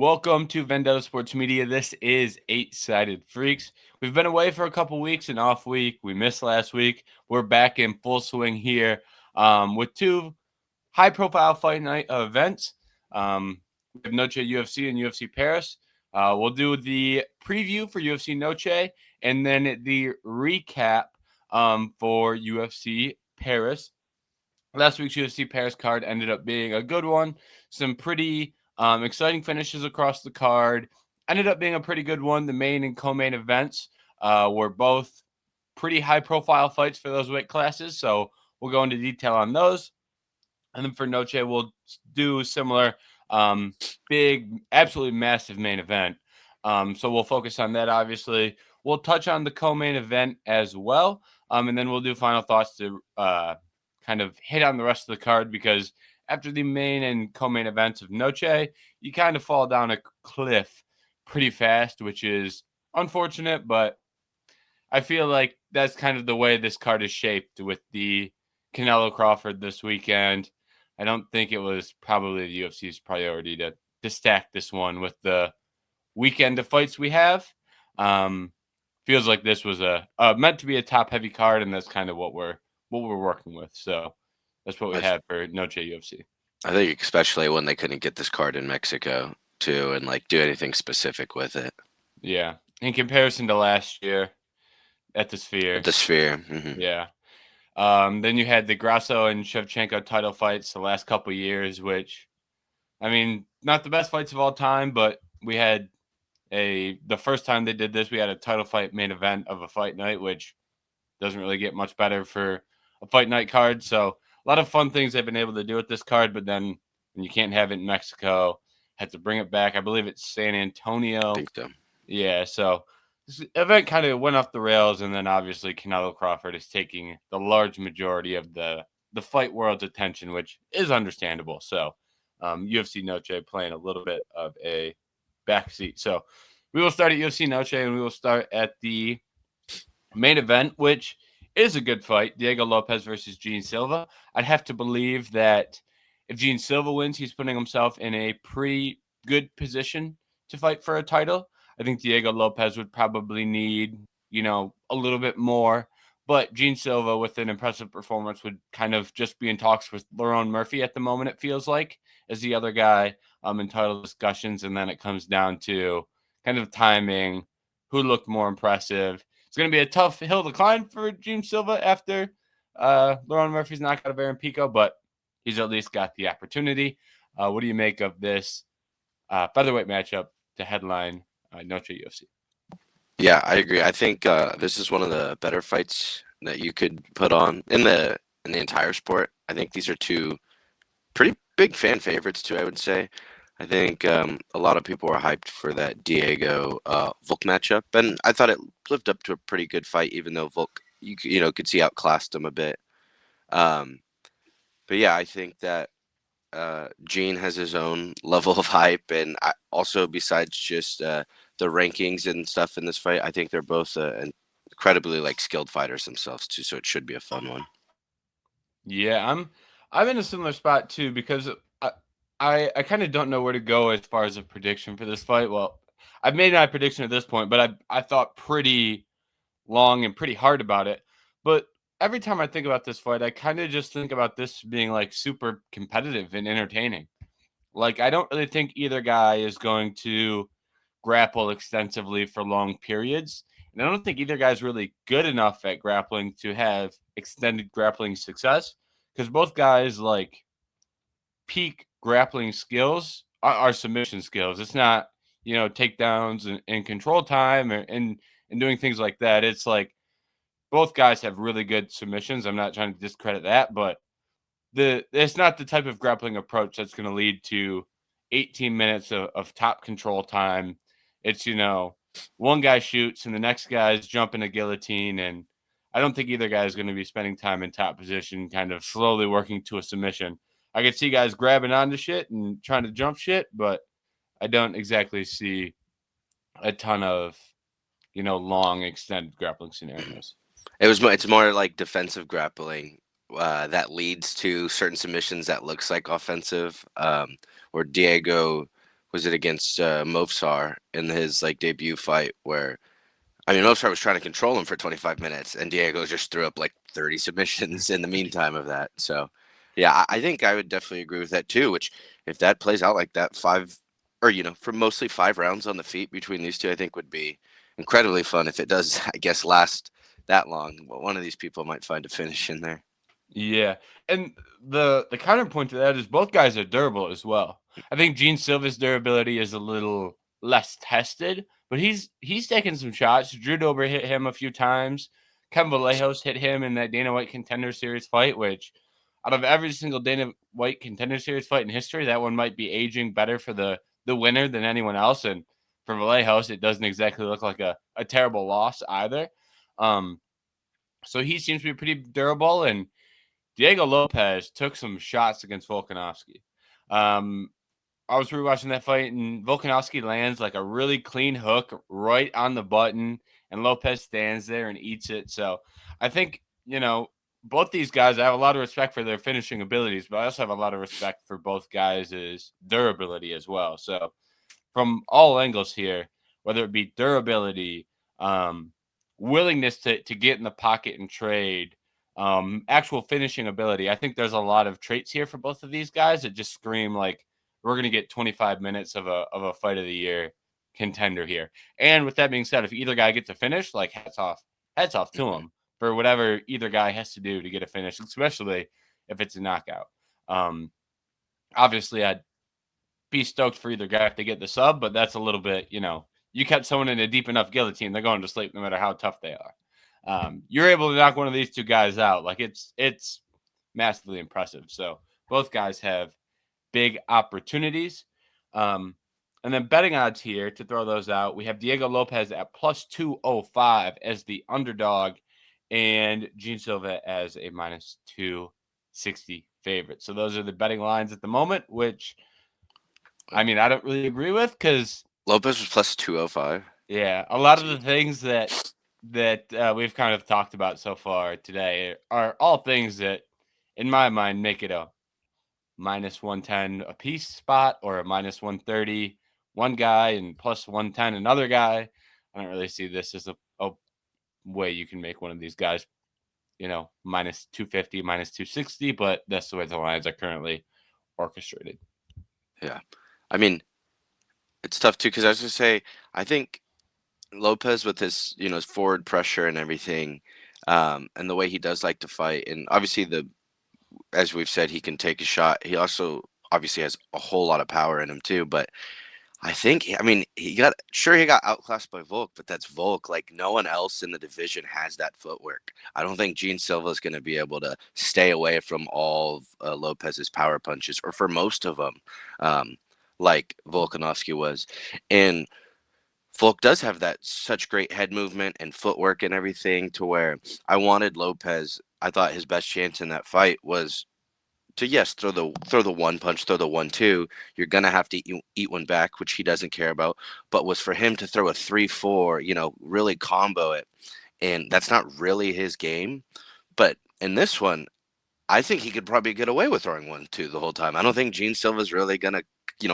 Welcome to Vendetta Sports Media. This is Eight Sided Freaks. We've been away for a couple weeks, an off week. We missed last week. We're back in full swing here with two high-profile fight night events. We have Noche UFC and UFC Paris. We'll do the preview for UFC Noche and then the recap for UFC Paris. Last week's UFC Paris card ended up being a good one. Some pretty exciting finishes across the card. Ended up being a pretty good one. The main and co-main events were both pretty high-profile fights for those weight classes. So we'll go into detail on those. And then for Noche, we'll do similar big, absolutely massive main event. So we'll focus on that, obviously. We'll touch on the co-main event as well. And then we'll do final thoughts to kind of hit on the rest of the card, because after the main and co-main events of Noche, you kind of fall down a cliff pretty fast, which is unfortunate, but I feel like that's kind of the way this card is shaped with the Canelo Crawford this weekend. I don't think it was probably the UFC's priority to stack this one with the weekend of fights we have. Feels like this was a meant to be a top heavy card, and that's kind of what we're working with. So that's what we have for Noche UFC. I think especially when they couldn't get this card in Mexico too, and like do anything specific with it. Yeah, in comparison to last year at the Sphere. At the Sphere. Mm-hmm. Yeah. Then you had the Grasso and Shevchenko title fights the last couple years, which, I mean, not the best fights of all time, but we had the first time they did this, we had a title fight main event of a fight night, which doesn't really get much better for a fight night card. So a lot of fun things they've been able to do with this card, but then when you can't have it in Mexico, had to bring it back. I believe it's San Antonio. I think so. Yeah, so this event kind of went off the rails, and then obviously Canelo Crawford is taking the large majority of the fight world's attention, which is understandable. So UFC Noche playing a little bit of a backseat. So we will start at UFC Noche, and we will start at the main event, which is a good fight. Diego Lopes versus Gene Silva. I'd have to believe that if Gene Silva wins, he's putting himself in a pretty good position to fight for a title. I think Diego Lopes would probably need, a little bit more. But Gene Silva, with an impressive performance, would kind of just be in talks with Lerone Murphy at the moment, it feels like, as the other guy in title discussions. And then it comes down to kind of timing, who looked more impressive. It's going to be a tough hill to climb for Gene Silva after Lerone Murphy's knocked out of Aaron Pico, but he's at least got the opportunity. What do you make of this featherweight matchup to headline Noche UFC? Yeah, I agree. I think this is one of the better fights that you could put on in the entire sport. I think these are two pretty big fan favorites too, I would say. I think a lot of people were hyped for that Diego Volk matchup, and I thought it lived up to a pretty good fight, even though Volk, could see outclassed him a bit. But yeah, I think that Gene has his own level of hype, and also besides just the rankings and stuff in this fight, I think they're both incredibly skilled fighters themselves too. So it should be a fun one. Yeah, I'm in a similar spot too, because I kind of don't know where to go as far as a prediction for this fight. Well, I've made my prediction at this point, but I thought pretty long and pretty hard about it. But every time I think about this fight, I kind of just think about this being super competitive and entertaining. I don't really think either guy is going to grapple extensively for long periods. And I don't think either guy's really good enough at grappling to have extended grappling success, because both guys peak grappling skills are submission skills. It's not, takedowns and control time and doing things like that. It's both guys have really good submissions. I'm not trying to discredit that, but it's not the type of grappling approach that's going to lead to 18 minutes of top control time. It's, one guy shoots and the next guy's jumping a guillotine, and I don't think either guy is going to be spending time in top position, kind of slowly working to a submission. I could see guys grabbing onto shit and trying to jump shit, but I don't exactly see a ton of, long extended grappling scenarios. It's more like defensive grappling that leads to certain submissions that looks like offensive. Where Diego was it against Movsar in his like debut fight where I mean Movsar was trying to control him for 25 minutes and Diego just threw up like 30 submissions in the meantime of that. So yeah, I think I would definitely agree with that too. Which if that plays out like that, for mostly 5 rounds on the feet between these two, I think would be incredibly fun. If it does, I guess, last that long, but one of these people might find a finish in there. Yeah, and the counterpoint to that is both guys are durable as well. I think Gene Silva's durability is a little less tested, but he's taken some shots. Drew Dober hit him a few times. Kevin Vallejos hit him in that Dana White Contender Series fight, which out of every single Dana White Contender Series fight in history, that one might be aging better for the winner than anyone else. And for Vallejos, it doesn't exactly look like a terrible loss either. So he seems to be pretty durable, and Diego Lopes took some shots against Volkanovski. I was rewatching that fight, and Volkanovski lands like a really clean hook right on the button, and Lopes stands there and eats it. So I think, both these guys, I have a lot of respect for their finishing abilities, but I also have a lot of respect for both guys' durability as well. So from all angles here, whether it be durability, willingness to get in the pocket and trade, actual finishing ability. I think there's a lot of traits here for both of these guys that just scream like we're going to get 25 minutes of a fight of the year contender here. And with that being said, if either guy gets a finish, like hats off to him for whatever either guy has to do to get a finish, especially if it's a knockout. Obviously, I'd be stoked for either guy if they get the sub, but that's a little bit, you catch someone in a deep enough guillotine, they're going to sleep no matter how tough they are. You're able to knock one of these two guys out. Like it's massively impressive. So both guys have big opportunities. And then betting odds here to throw those out. We have Diego Lopes at plus 205 as the underdog and Gene Silva as a minus 260 favorite. So those are the betting lines at the moment, which I mean, I don't really agree with because Lopes was plus 205. yeah, a lot of the things that we've kind of talked about so far today are all things that, in my mind, make it a minus 110 a piece spot or a minus 130 one guy and plus 110 another guy. I don't really see this as a way you can make one of these guys, minus 250, minus 260, but that's the way the lines are currently orchestrated. Yeah. I mean, it's tough too because I was going to say, I think Lopes with his forward pressure and everything, and the way he does like to fight, and obviously as we've said, he can take a shot. He also obviously has a whole lot of power in him too. But I mean, he got outclassed by Volk, but that's Volk. Like no one else in the division has that footwork. I don't think Gene Silva is going to be able to stay away from all of Lopez's power punches, or for most of them, like Volkanovski was, and Volk does have that such great head movement and footwork and everything to where I wanted Lopes. I thought his best chance in that fight was to yes throw the one punch, throw the 1-2. You're gonna have to eat one back, which he doesn't care about. But was for him to throw a 3-4, really combo it, and that's not really his game. But in this one, I think he could probably get away with throwing 1-2 the whole time. I don't think Gene Silva's really gonna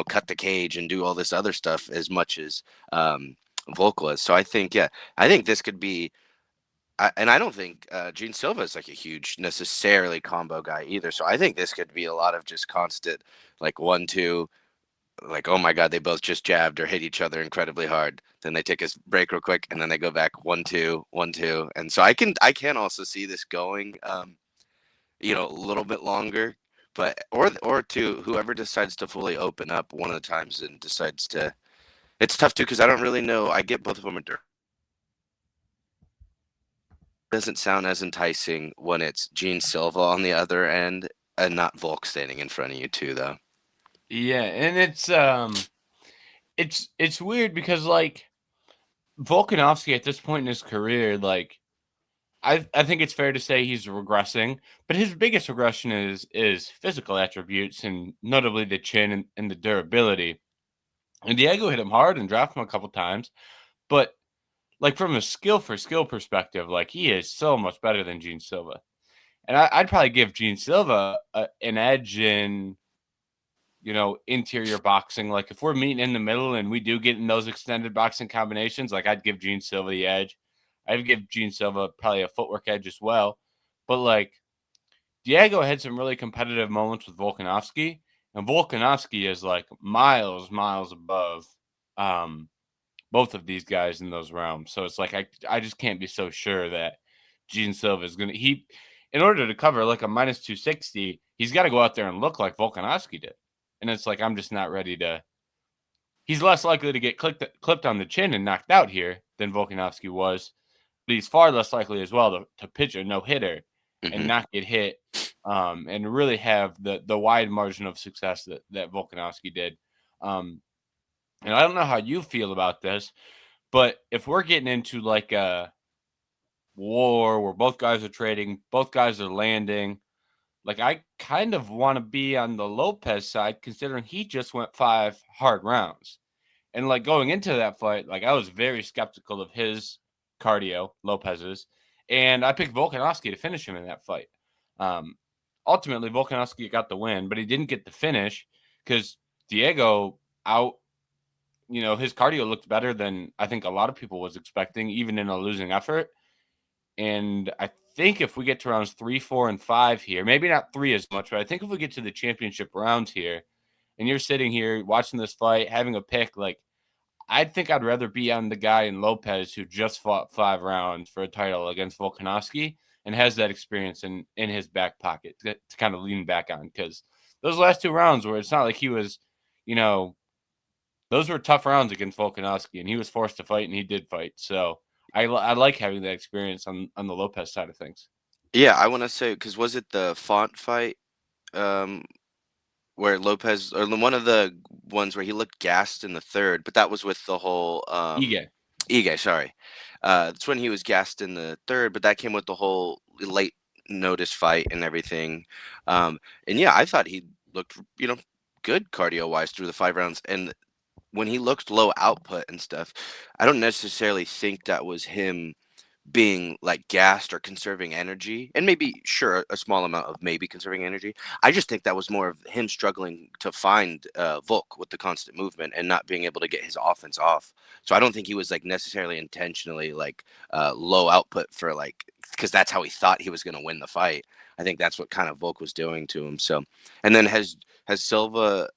cut the cage and do all this other stuff as much as Volk was. So I think this could be. And I don't think Gene Silva is like a huge necessarily combo guy either. So I think this could be a lot of just constant like 1-2, like oh my god, they both just jabbed or hit each other incredibly hard. Then they take a break real quick and then they go back 1-2, 1-2. And so I can also see this going a little bit longer, but or to whoever decides to fully open up one of the times and decides to. It's tough too because I don't really know. I get both of them are doesn't sound as enticing when it's Gene Silva on the other end and not Volk standing in front of you too, though. Yeah, and it's weird because like Volkanovski at this point in his career, like I think it's fair to say he's regressing, but his biggest regression is physical attributes and notably the chin and the durability. And Diego hit him hard and dropped him a couple times, but like from a skill for skill perspective, like he is so much better than Gene Silva. And I'd probably give Gene Silva an edge in interior boxing. Like if we're meeting in the middle and we do get in those extended boxing combinations, like I'd give Gene Silva the edge. I'd give Gene Silva probably a footwork edge as well. But like Diego had some really competitive moments with Volkanovski, and Volkanovski is like miles above both of these guys in those realms. So it's like I just can't be so sure that Gene Silva is going to in order to cover like a minus 260, he's got to go out there and look like Volkanovski did. And it's like I'm just not ready to. He's less likely to get clipped on the chin and knocked out here than Volkanovski was, but he's far less likely as well to pitch a no hitter and not get hit, and really have the wide margin of success that Volkanovski did. And I don't know how you feel about this, but if we're getting into like a war where both guys are trading, both guys are landing, like I kind of want to be on the Lopes side, considering he just went 5 hard rounds. And like going into that fight, like I was very skeptical of his cardio, Lopez's, and I picked Volkanovski to finish him in that fight. Ultimately, Volkanovski got the win, but he didn't get the finish because Diego his cardio looked better than I think a lot of people was expecting, even in a losing effort. And I think if we get to rounds 3, 4, and 5 here, maybe not 3 as much, but I think if we get to the championship rounds here, and you're sitting here watching this fight, having a pick, like I think I'd rather be on the guy in Lopes who just fought 5 rounds for a title against Volkanovski and has that experience in his back pocket to kind of lean back on, because those last 2 rounds where it's not like he was, those were tough rounds against Volkanovski, and he was forced to fight, and he did fight. So I like having that experience on the Lopes side of things. Yeah, I want to say, because was it the Font fight, where Lopez, or one of the ones where he looked gassed in the third, but that was with the whole Ige. Ige, sorry. That's when he was gassed in the third, but that came with the whole late notice fight and everything. And yeah, I thought he looked, good cardio wise through the 5 rounds. And when he looked low output and stuff, I don't necessarily think that was him being like gassed or conserving energy, and maybe sure a small amount of maybe conserving energy. I just think that was more of him struggling to find Volk with the constant movement and not being able to get his offense off. So I don't think he was like necessarily intentionally like low output for like, because that's how he thought he was going to win the fight. I think that's what kind of Volk was doing to him. So, and then has Silva,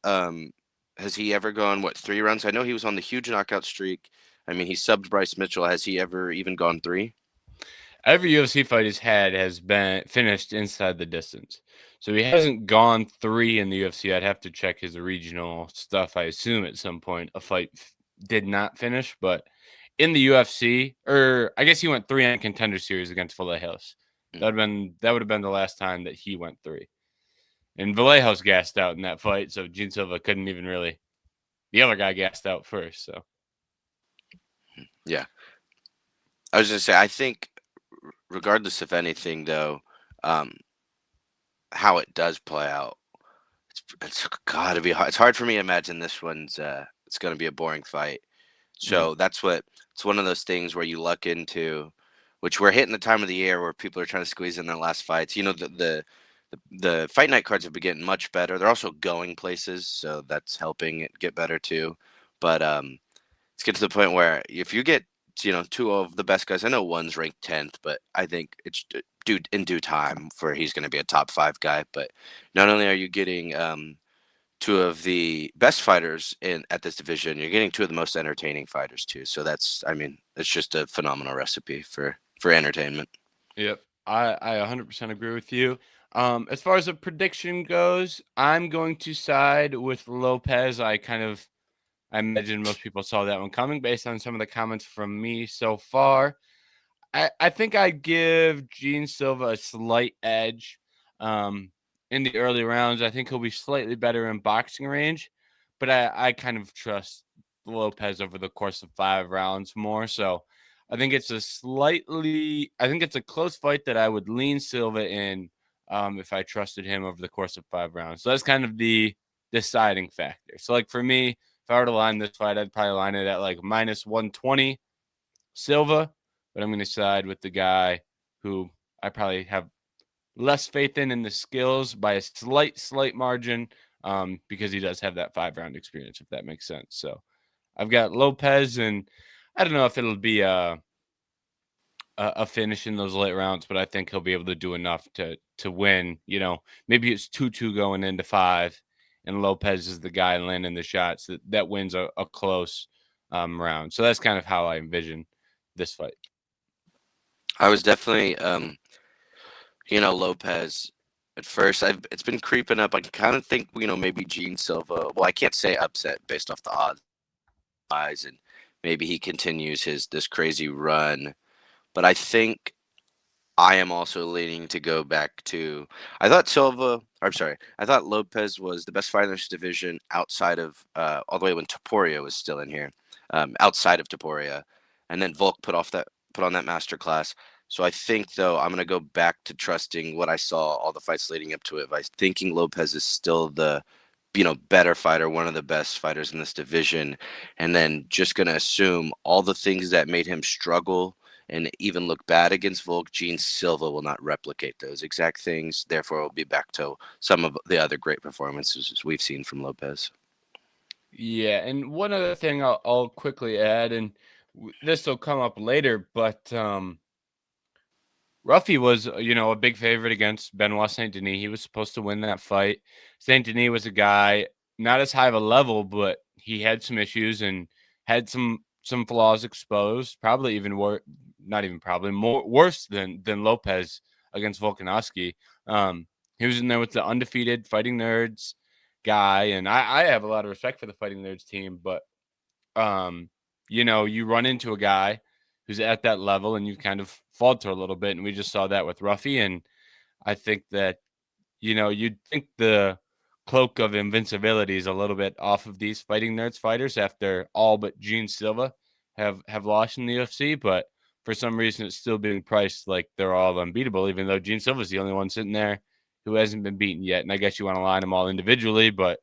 has he ever gone 3 rounds? I know he was on the huge knockout streak. I mean, he subbed Bryce Mitchell. Has he ever even gone 3? Every UFC fight he's had has been finished inside the distance. So he hasn't gone 3 in the UFC. I'd have to check his regional stuff. I assume at some point a fight did not finish, but in the UFC, or I guess he went 3 on Contender Series against Vallejos. That would have been the last time that he went 3. And Vallejos gassed out in that fight, so Gene Silva couldn't even really. The other guy gassed out first, so. Yeah. I was going to say, I think regardless of anything, though, how it does play out, it's got to be hard. It's hard for me to imagine this one's it's going to be a boring fight. So it's one of those things where you luck into, which we're hitting the time of the year where people are trying to squeeze in their last fights. The fight night cards have been getting much better. They're also going places, so that's helping it get better too. But it's get to the point where if you get 2 of the best guys, I know one's ranked 10th, but I think it's in due time for he's going to be a top 5 guy. But not only are you getting 2 of the best fighters at this division, you're getting 2 of the most entertaining fighters too. So it's just a phenomenal recipe for entertainment. Yep, I 100% agree with you. As far as a prediction goes, I'm going to side with Lopes. I imagine most people saw that one coming based on some of the comments from me so far. I think I'd give Gene Silva a slight edge in the early rounds. I think he'll be slightly better in boxing range, but I kind of trust Lopes over the course of 5 rounds more. So I think it's a close fight that I would lean Silva in if I trusted him over the course of 5 rounds. So that's kind of the deciding factor. So like for me, if I were to line this fight, I'd probably line it at like minus 120 Silva, but I'm going to side with the guy who I probably have less faith in the skills by a slight margin. because he does have that 5-round experience, if that makes sense. So I've got Lopes, and I don't know if it'll be a finish in those late rounds, but I think he'll be able to do enough to win. Maybe it's 2-2 going into 5, and Lopes is the guy landing the shots that wins a close round. So that's kind of how I envision this fight. I was definitely, Lopez at first. It's been creeping up. I kind of think, maybe Gene Silva. Well, I can't say upset based off the odds, and maybe he continues this crazy run. But I think I am also leaning to go back to. I thought Silva. I'm sorry. I thought Lopez was the best fighter in this division outside of all the way when Topuria was still in here, outside of Topuria, and then Volk put on that masterclass. So I think though I'm gonna go back to trusting what I saw all the fights leading up to it by thinking Lopez is still the better fighter, one of the best fighters in this division, and then just gonna assume all the things that made him struggle and even look bad against Volk, Gene Silva will not replicate those exact things. Therefore, we'll be back to some of the other great performances we've seen from Lopez. Yeah, and one other thing I'll quickly add, and this will come up later, but Ruffy was, a big favorite against Benoit Saint Denis. He was supposed to win that fight. Saint Denis was a guy not as high of a level, but he had some issues and had some flaws exposed. Probably even worse, not even probably more worse than Lopez against Volkanovski. He was in there with the undefeated Fighting Nerds guy, and I have a lot of respect for the Fighting Nerds team, but you run into a guy who's at that level and you kind of falter a little bit. And we just saw that with Ruffy. And I think that, you'd think the cloak of invincibility is a little bit off of these Fighting Nerds fighters after all but Gene Silva have lost in the UFC. But for some reason, it's still being priced like they're all unbeatable, even though Gene Silva's the only one sitting there who hasn't been beaten yet. And I guess you want to line them all individually, but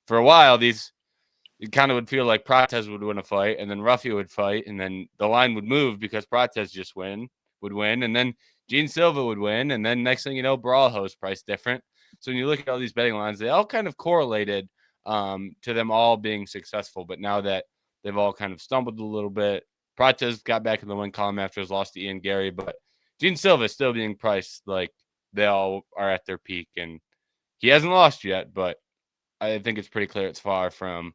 for a while, it kind of would feel like Prates would win a fight, and then Ruffy would fight, and then the line would move because Prates would win, and then Gene Silva would win, and then next thing you know, Borralho is priced different. So when you look at all these betting lines, they all kind of correlated to them all being successful. But now that they've all kind of stumbled a little bit, Prates got back in the win column after his loss to Ian Gary, but Gene Silva is still being priced like they all are at their peak, and he hasn't lost yet, but I think it's pretty clear it's far from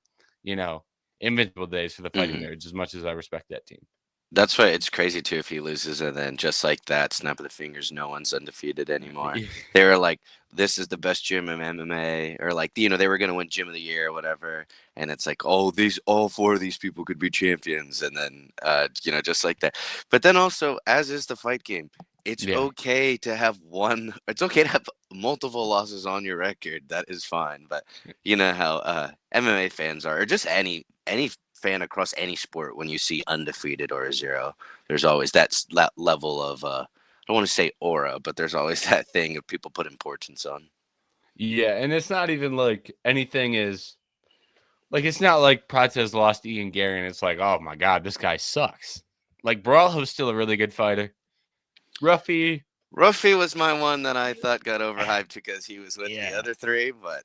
invincible days for the Fighting Nerds, as much as I respect that team. That's why it's crazy too if he loses and then just like that, snap of the fingers, no one's undefeated anymore. They were like, this is the best gym in MMA, or like, they were gonna win gym of the year or whatever. And it's like, oh, all 4 of these people could be champions, and then just like that. But then also, as is the fight game, it's okay to have one. It's okay to have multiple losses on your record. That is fine. But you know how MMA fans are, or just any fan across any sport. When you see undefeated or a 0, there's always that level of I don't want to say aura, but there's always that thing of people put importance on. Yeah, and it's not even like anything is like, it's not like Prates lost to Ian Gary and it's like, oh my god, this guy sucks. Like, Borralho's still a really good fighter. Ruffy was my one that I thought got overhyped because he was with the other 3, but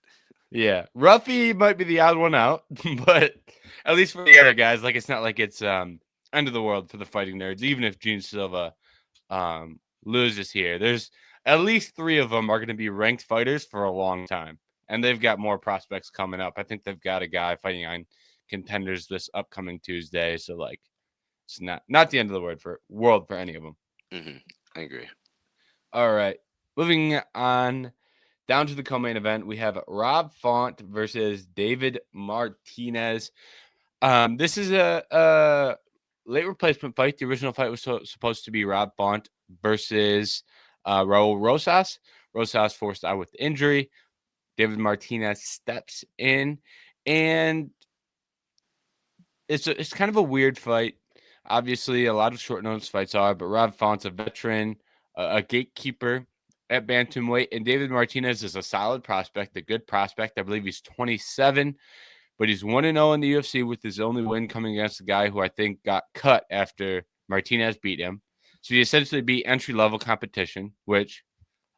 yeah, Ruffy might be the odd one out, but at least for the other guys, like, it's not like it's end of the world for the Fighting Nerds. Even if Gene Silva loses here, there's at least 3 of them are going to be ranked fighters for a long time, and they've got more prospects coming up. I think they've got a guy fighting on Contenders this upcoming Tuesday, so like, it's not the end of the world for any of them. I agree. All right, moving on down to the co-main event, we have Rob Font versus David Martinez. This is a late replacement fight. The original fight was supposed to be Rob Font versus Raul Rosas. Rosas forced out with injury. David Martinez steps in, and it's kind of a weird fight. Obviously, a lot of short notice fights are, but Rob Font's a veteran, a gatekeeper at bantamweight, and David Martinez is a solid prospect, a good prospect. I believe he's 27, but he's 1-0 in the UFC with his only win coming against a guy who I think got cut after Martinez beat him. So he essentially beat entry-level competition, which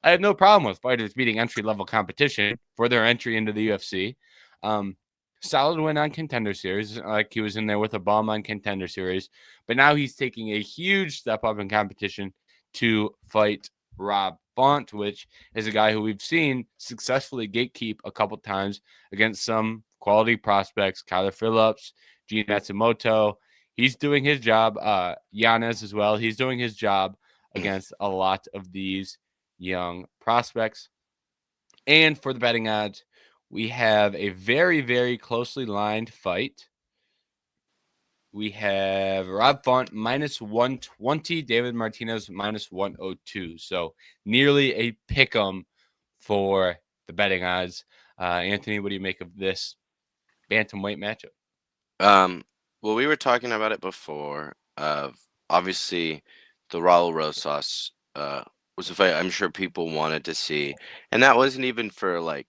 I have no problem with fighters beating entry-level competition for their entry into the UFC. Um, Solid win on Contender Series, like he was in there with a bomb on Contender Series, but now he's taking a huge step up in competition to fight Rob Font, which is a guy who we've seen successfully gatekeep a couple times against some quality prospects, Kyler Phillips, Gene Matsumoto. He's doing his job. Yanez as well. He's doing his job against a lot of these young prospects. And for the betting odds, we have a very, very closely lined fight. We have Rob Font minus 120, David Martinez minus 102. So nearly a pick 'em for the betting odds. Anthony, what do you make of this bantamweight matchup? Well, we were talking about it before. Obviously, the Raul Rosas was a fight I'm sure people wanted to see, and that wasn't even for like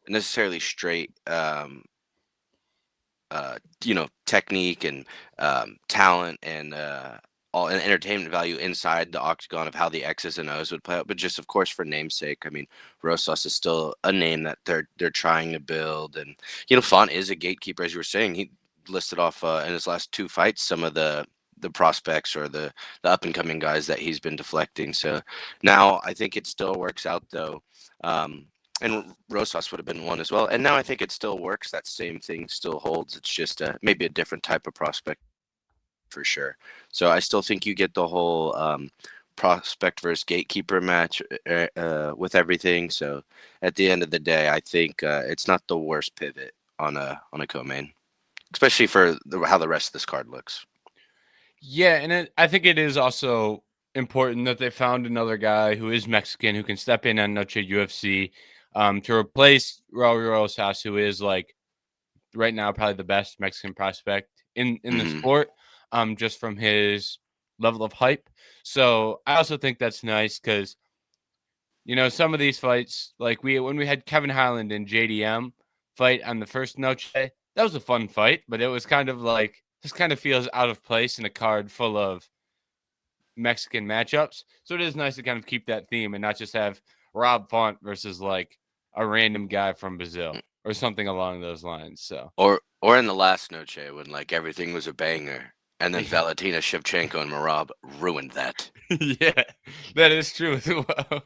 necessarily straight technique and talent and all and entertainment value inside the octagon of how the X's and O's would play out, but just of course for namesake. I mean, Rosas is still a name that they're trying to build, and Font is a gatekeeper, as you were saying. He listed off in his last two fights some of the prospects or the up and coming guys that he's been deflecting. So now I think it still works out though. And Rosas would have been one as well. And now I think it still works. That same thing still holds. It's just maybe a different type of prospect for sure. So I still think you get the whole prospect versus gatekeeper match with everything. So at the end of the day, I think it's not the worst pivot on a co-main, especially for how the rest of this card looks. Yeah, and I think it is also important that they found another guy who is Mexican who can step in on Noche UFC to replace Raul Rosas, who is like right now probably the best Mexican prospect in the sport, just from his level of hype. So I also think that's nice because some of these fights, like when we had Kevin Highland and JDM fight on the first Noche, that was a fun fight, but it was kind of like this kind of feels out of place in a card full of Mexican matchups. So it is nice to kind of keep that theme and not just have Rob Font versus like a random guy from Brazil or something along those lines. So or in the last Noche when like everything was a banger, and then yeah, Valentina Shevchenko and Marab ruined that. yeah, that is true as well.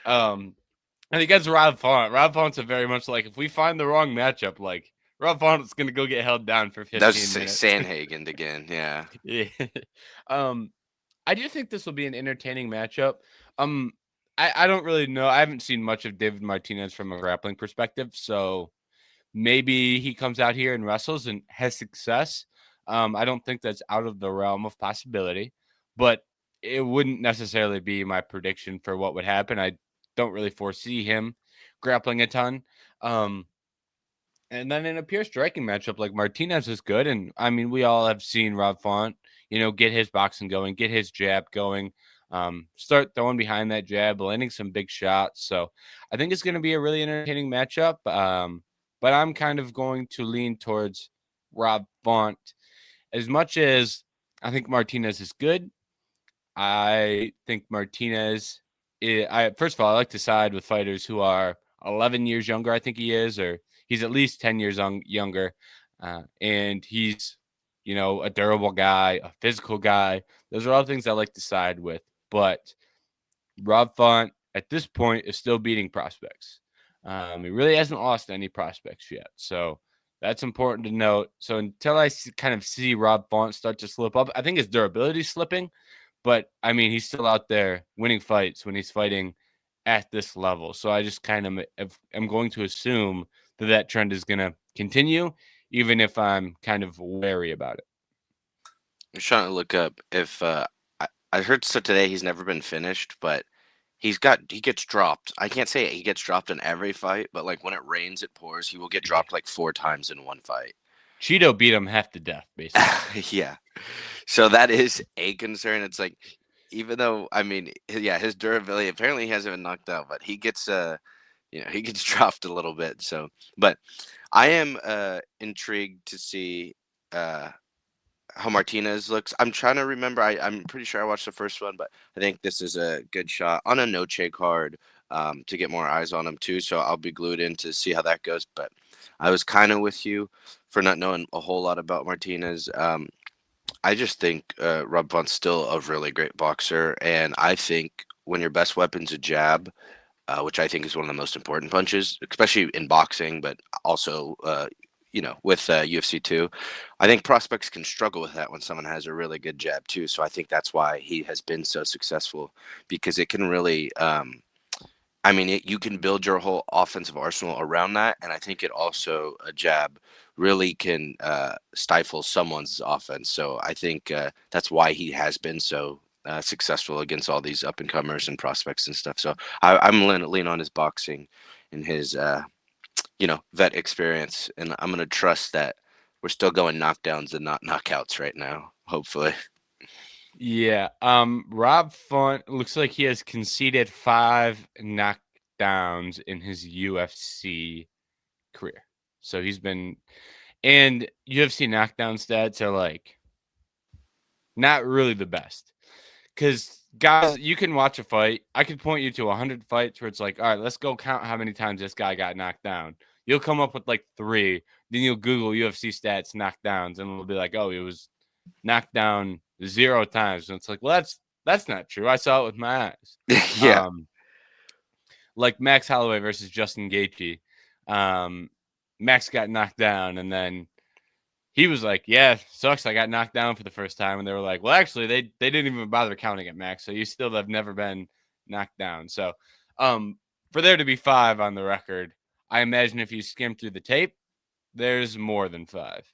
And against Rob Font. Rob Font's a very much like if we find the wrong matchup, like Rob Font's gonna go get held down for That's 15 minutes. Sandhagen again, yeah. Yeah. Um, I do think this will be an entertaining matchup. Um, I don't really know. I haven't seen much of David Martinez from a grappling perspective, so maybe he comes out here and wrestles and has success. I don't think that's out of the realm of possibility, but it wouldn't necessarily be my prediction for what would happen. I don't really foresee him grappling a ton. Um, and then in a pure striking matchup, like Martinez is good. And I mean, we all have seen Rob Font, get his boxing going, get his jab going, start throwing behind that jab, landing some big shots. So I think it's going to be a really entertaining matchup. But I'm kind of going to lean towards Rob Font. As much as I think Martinez is good, I think Martinez, first of all, I like to side with fighters who are 11 years younger. I think he is, or he's at least 10 years younger. And he's, a durable guy, a physical guy. Those are all things I like to side with. But Rob Font at this point is still beating prospects. He really hasn't lost any prospects yet. So that's important to note. So until I kind of see Rob Font start to slip up, I think his durability is slipping. But I mean, he's still out there winning fights when he's fighting at this level. So I just kind of am going to assume that trend is going to continue, even if I'm kind of wary about it. I'm trying to look up if I heard so today he's never been finished, but he gets dropped. I can't say he gets dropped in every fight, but like when it rains, it pours. He will get dropped like 4 times in one fight. Cheeto beat him half to death, basically. Yeah. So that is a concern. It's like, even though, I mean, yeah, his durability, apparently he hasn't been knocked out, but he gets he gets dropped a little bit. So, but I am intrigued to see how Martinez looks. I'm trying to remember. I'm pretty sure I watched the first one, but I think this is a good shot on a Noche card to get more eyes on him too. So I'll be glued in to see how that goes. But I was kind of with you for not knowing a whole lot about Martinez. I just think Rob Font's still a really great boxer, and I think when your best weapon's a jab, which I think is one of the most important punches, especially in boxing, but also with UFC too. I think prospects can struggle with that when someone has a really good jab too. So I think that's why he has been so successful because it can really. You can build your whole offensive arsenal around that, and I think it also a jab really can stifle someone's offense. So I think that's why he has been so successful against all these up and comers and prospects and stuff. So I'm lean on his boxing and his vet experience, and I'm gonna trust that we're still going knockdowns and not knockouts right now. Hopefully. Yeah. Rob Font looks like he has conceded 5 knockdowns in his UFC career. So he's been, and UFC knockdown stats are like not really the best. Because guys, you can watch a fight. I could point you to 100 fights where it's like, all right, let's go count how many times this guy got knocked down. You'll come up with like 3. Then you'll Google UFC stats knockdowns, and it'll be like, oh, he was knocked down 0 times. And it's like, well, that's not true. I saw it with my eyes. Yeah. Like Max Holloway versus Justin Gaethje. Max got knocked down, and then he was like, yeah, sucks. I got knocked down for the first time. And they were like, well, actually, they didn't even bother counting it, Max. So you still have never been knocked down. So for there to be 5 on the record, I imagine if you skim through the tape, there's more than 5.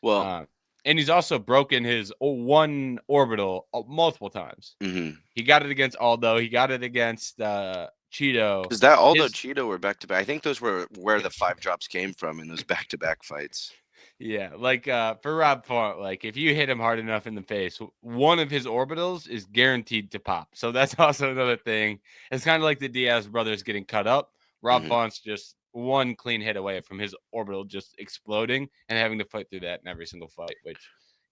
Well, and he's also broken his one orbital multiple times. mm-hmm. He got it against Aldo. He got it against Cheeto. Is that Aldo Cheeto were back to back? I think those were where the 5 drops came from in those back to back fights. Yeah, like for Rob Font, like if you hit him hard enough in the face, one of his orbitals is guaranteed to pop. So that's also another thing. It's kind of like the Diaz brothers getting cut up. Rob Font's just one clean hit away from his orbital just exploding and having to fight through that in every single fight, which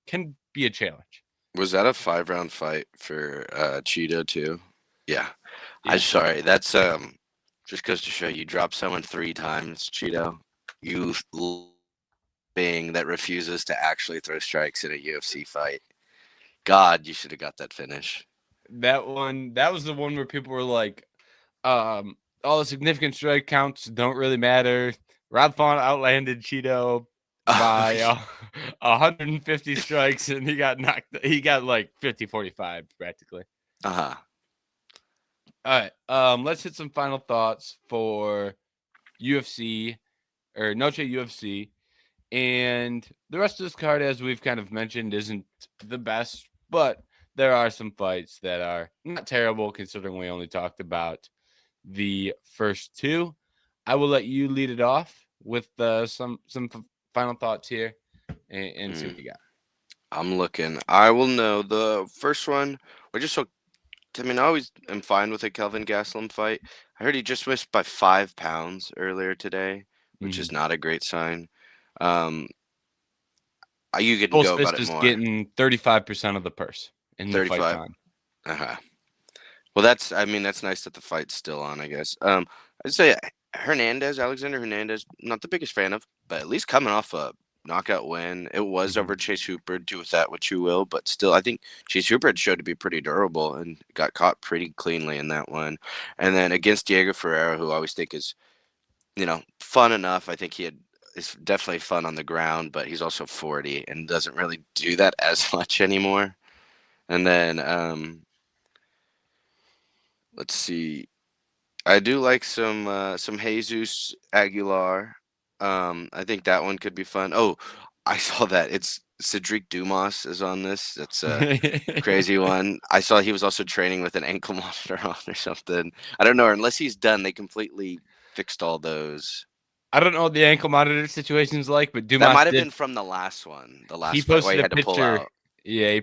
can be a challenge. Was that a 5-round fight for Cheeto too? Yeah. I'm sorry. That's just goes to show you drop someone 3 times, Cheeto. You being that refuses to actually throw strikes in a UFC fight. God, you should have got that finish. That was the one where people were like, all the significant strike counts don't really matter. Rob Font outlanded Cheeto by 150 strikes, and he got like 50-45 practically. Uh-huh. All right. Let's hit some final thoughts for UFC or Noche UFC. And the rest of this card, as we've kind of mentioned, isn't the best, but there are some fights that are not terrible considering we only talked about the first 2. I will let you lead it off with some final thoughts here and see what you got. I'm looking. I will know the first one. I always am fine with a Kelvin Gastelum fight. I heard he just missed by 5 pounds earlier today, which is not a great sign. You can go about it more. Getting 35% of the purse in the fight time. Well, that's nice that the fight's still on, I guess. I'd say Alexander Hernandez, not the biggest fan of, but at least coming off a knockout win. It was over Chase Hooper. Do with that what you will, but still, I think Chase Hooper had showed to be pretty durable and got caught pretty cleanly in that one. And then against Diego Ferreira, who I always think is, fun enough. I think is definitely fun on the ground, but he's also 40 and doesn't really do that as much anymore. And then let's see. I do like some Jesus Aguilar. I think that one could be fun. Oh, I saw that. It's Cedric Dumas is on this. That's a crazy one. I saw he was also training with an ankle monitor on or something. I don't know. Unless he's done, they completely fixed all those. I don't know what the ankle monitor situation is like, but Dumas that might have been from the last one. The last fight where he had to pull out. Yeah, he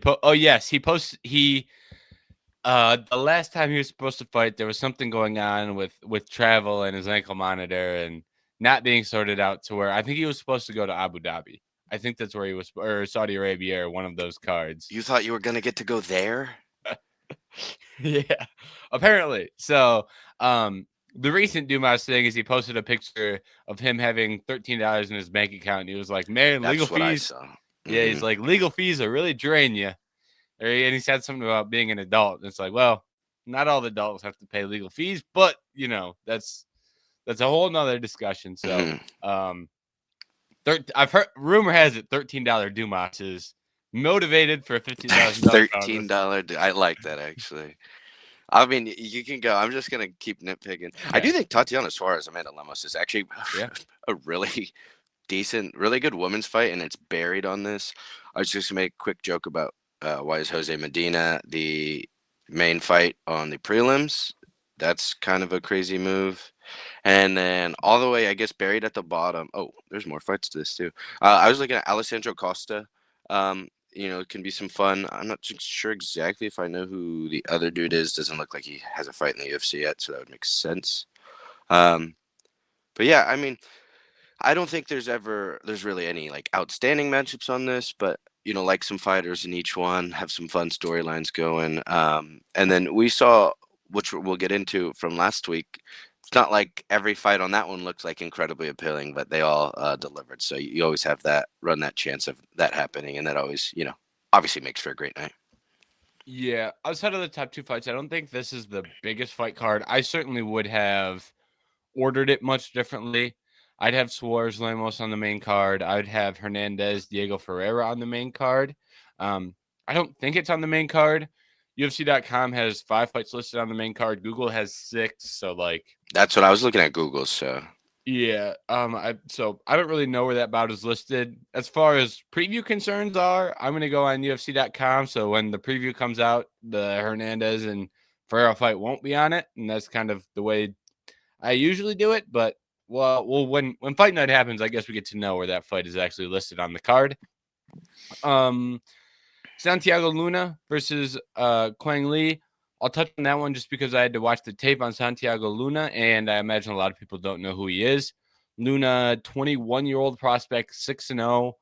the last time he was supposed to fight, there was something going on with travel and his ankle monitor and not being sorted out to where I think he was supposed to go to Abu Dhabi. I think that's where he was, or Saudi Arabia, or one of those cards. You thought you were gonna get to go there? Yeah, apparently. So, the recent Dumas thing is he posted a picture of him having $13 in his bank account, and he was like, "Man, legal That's what I fees." saw. Yeah, he's like, "Legal fees are really drain you." And he said something about being an adult, and it's like, well, not all the adults have to pay legal fees, but that's a whole nother discussion. So, Hmm. I've heard rumor has it $13 Dumas is motivated for a $15,000 bonus. $13. I like that actually. I mean, you can go. I'm just gonna keep nitpicking. I Yeah, do think Tatiana Suarez, Amanda Lemos is actually yeah. a really decent, really good women's fight, and it's buried on this. I was just gonna make a quick joke about why is Jose Medina the main fight on the prelims? That's kind of a crazy move. And then all the way, I guess, buried at the bottom. Oh, there's more fights to this too. I was looking at Alessandro Costa. It can be some fun. I'm not sure exactly if I know who the other dude is. Doesn't look like he has a fight in the UFC yet, so that would make sense. Um, but yeah, I mean, I don't think there's really any like outstanding matchups on this, but like some fighters in each one, have some fun storylines going. And then we saw, which we'll get into from last week. It's not like every fight on that one looks like incredibly appealing, but they all delivered. So you always have that chance of that happening, and that always, obviously makes for a great night. Yeah, outside of the top two fights, I don't think this is the biggest fight card. I certainly would have ordered it much differently. I'd have Suarez Lemos on the main card. I'd have Hernandez Diego Ferreira on the main card. I don't think it's on the main card. UFC.com has 5 fights listed on the main card. Google has 6. So That's what I was looking at Google. So yeah. I don't really know where that bout is listed. As far as preview concerns are, I'm gonna go on UFC.com. So when the preview comes out, the Hernandez and Ferreira fight won't be on it, and that's kind of the way I usually do it. But when fight night happens, I guess we get to know where that fight is actually listed on the card. Santiago Luna versus Quang Lee. I'll touch on that one just because I had to watch the tape on Santiago Luna, and I imagine a lot of people don't know who he is. Luna, 21-year-old prospect, 6-0,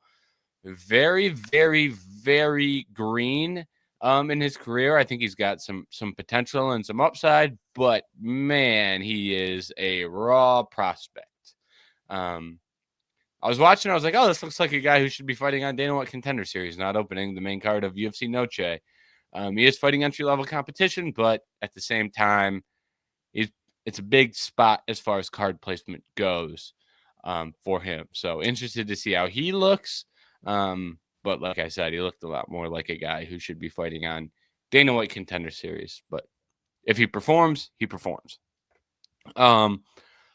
very, very, very green in his career. I think he's got some potential and some upside, but man, he is a raw prospect. I was watching, I was like, oh, this looks like a guy who should be fighting on Dana White Contender Series, not opening the main card of UFC Noche. He is fighting entry-level competition, but at the same time, it's a big spot as far as card placement goes for him. So interested to see how he looks. But like I said, he looked a lot more like a guy who should be fighting on Dana White Contender Series. But if he performs, he performs.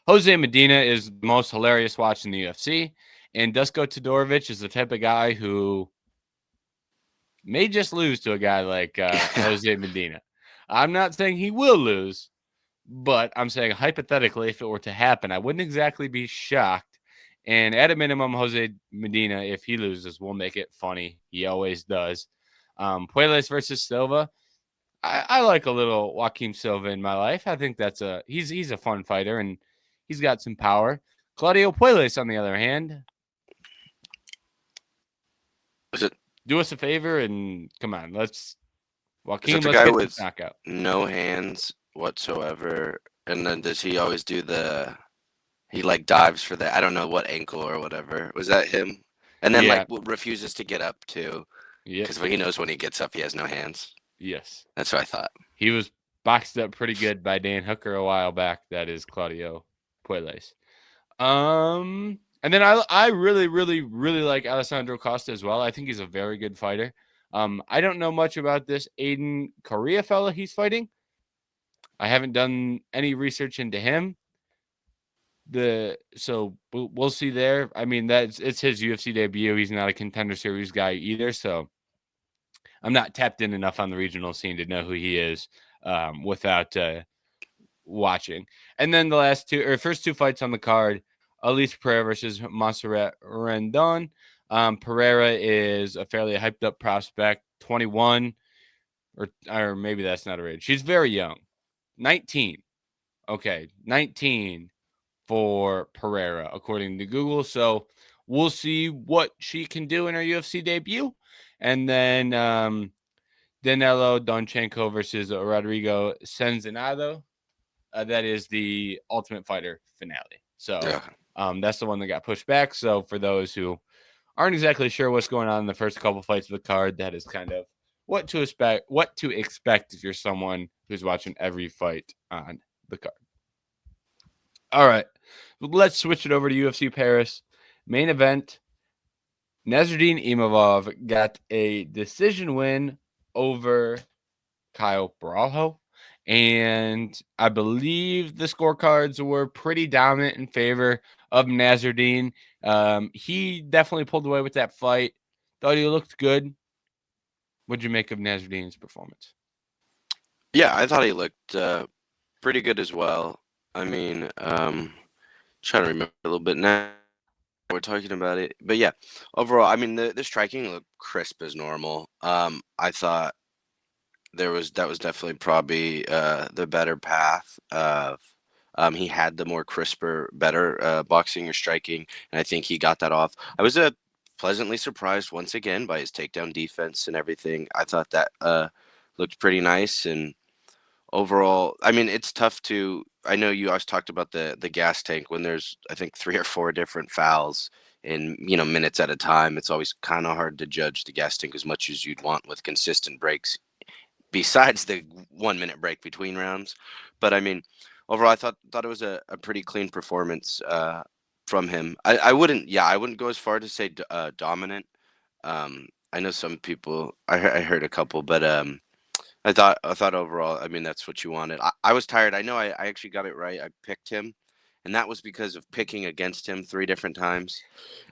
Jose Medina is the most hilarious watch in the UFC, and Dusko Todorovic is the type of guy who may just lose to a guy like Jose Medina. I'm not saying he will lose, but I'm saying hypothetically, if it were to happen, I wouldn't exactly be shocked. And at a minimum, Jose Medina, if he loses, will make it funny. He always does. Puelles versus Silva. I like a little Joaquin Silva in my life. I think he's a fun fighter and he's got some power. Claudio Puelles, on the other hand, is it do us a favor and come on, is it Joaquin, the let's guy get this with knockout. no hands whatsoever? And then does he always do he like dives for that? I don't know what ankle or whatever. Was that him? And then like Yeah. refuses to get up too, Yeah. because he knows when he gets up he has no hands. Yes. That's what I thought. He was boxed up pretty good by Dan Hooker a while back. That is Claudio Puelles. And then I really, really, really like Alessandro Costa as well. I think he's a very good fighter. I don't know much about this Aiden Correa fella he's fighting. I haven't done any research into him. So we'll see there. I mean, it's his UFC debut. He's not a Contender Series guy either, so I'm not tapped in enough on the regional scene to know who he is without watching. And then the first two fights on the card, Elise Pereira versus Montserrat Rendon. Pereira is a fairly hyped up prospect, 21, or maybe that's not her age. She's very young, 19. Okay, 19 for Pereira, according to Google. So we'll see what she can do in her UFC debut. And then Danilo Donchenko versus Rodrigo Senzonado. That is the Ultimate Fighter finale. So Yeah. that's the one that got pushed back. So for those who aren't exactly sure what's going on in the first couple fights of the card, that is kind of what to expect. What to expect if you're someone who's watching every fight on the card. All right, let's switch it over to UFC Paris main event. Nassourdine Imavov got a decision win over Caio Borralho. And I believe the scorecards were pretty dominant in favor of Nassourdine. He definitely pulled away with that fight. Thought he looked good. What'd you make of Nassourdine's performance? Yeah, I thought he looked pretty good as well. I mean, trying to remember a little bit now. We're talking about it, but yeah, overall, I mean, the striking looked crisp as normal. I thought that was definitely probably the better path of. He had the more crisper, better boxing or striking, and I think he got that off. I was pleasantly surprised once again by his takedown defense and everything. I thought that looked pretty nice, and overall, I mean, it's tough to. I know you always talked about the gas tank when there's I think 3 or 4 different fouls in minutes at a time. It's always kind of hard to judge the gas tank as much as you'd want with consistent breaks besides the 1 minute break between rounds. But I mean, overall, I thought it was a pretty clean performance from him. I wouldn't go as far to say dominant. I know some people. I heard a couple, but I thought overall, I mean, that's what you wanted. I was tired. I know I actually got it right. I picked him, and that was because of picking against him 3 different times,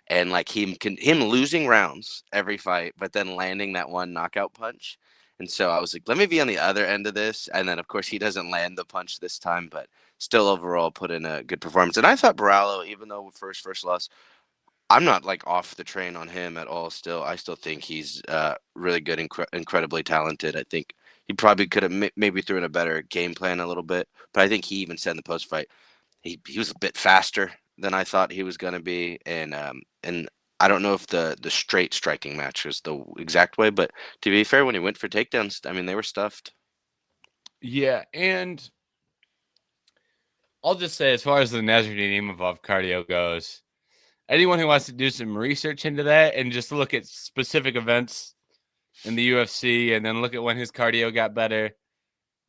and like him losing rounds every fight, but then landing that one knockout punch. And so I was like, let me be on the other end of this. And then of course he doesn't land the punch this time, but still overall put in a good performance. And I thought Borralho, even though first loss, I'm not like off the train on him at all. Still, I still think he's really good, incredibly talented. I think he probably could have maybe threw in a better game plan a little bit, but I think he even said in the post fight he was a bit faster than I thought he was going to be, and I don't know if the straight striking match was the exact way, but to be fair, when he went for takedowns, I mean they were stuffed. Yeah, and I'll just say, as far as the Nassourdine Imavov cardio goes, anyone who wants to do some research into that and just look at specific events in the UFC and then look at when his cardio got better,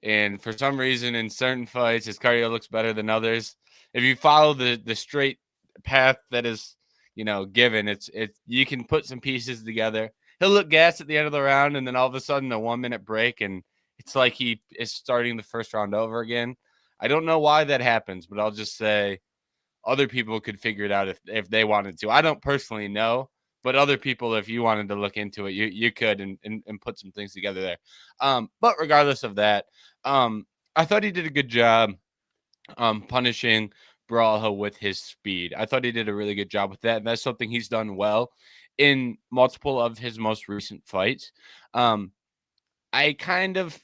and for some reason in certain fights his cardio looks better than others. If you follow the straight path that is given, it's you can put some pieces together. He'll look gassed at the end of the round, and then all of a sudden a 1 minute break, and it's like he is starting the first round over again. I don't know why that happens, but I'll just say other people could figure it out if they wanted to. I don't personally know, but other people, if you wanted to look into it, you could and put some things together there. But regardless of that, I thought he did a good job punishing Borralho with his speed. I thought he did a really good job with that, and that's something he's done well in multiple of his most recent fights. I kind of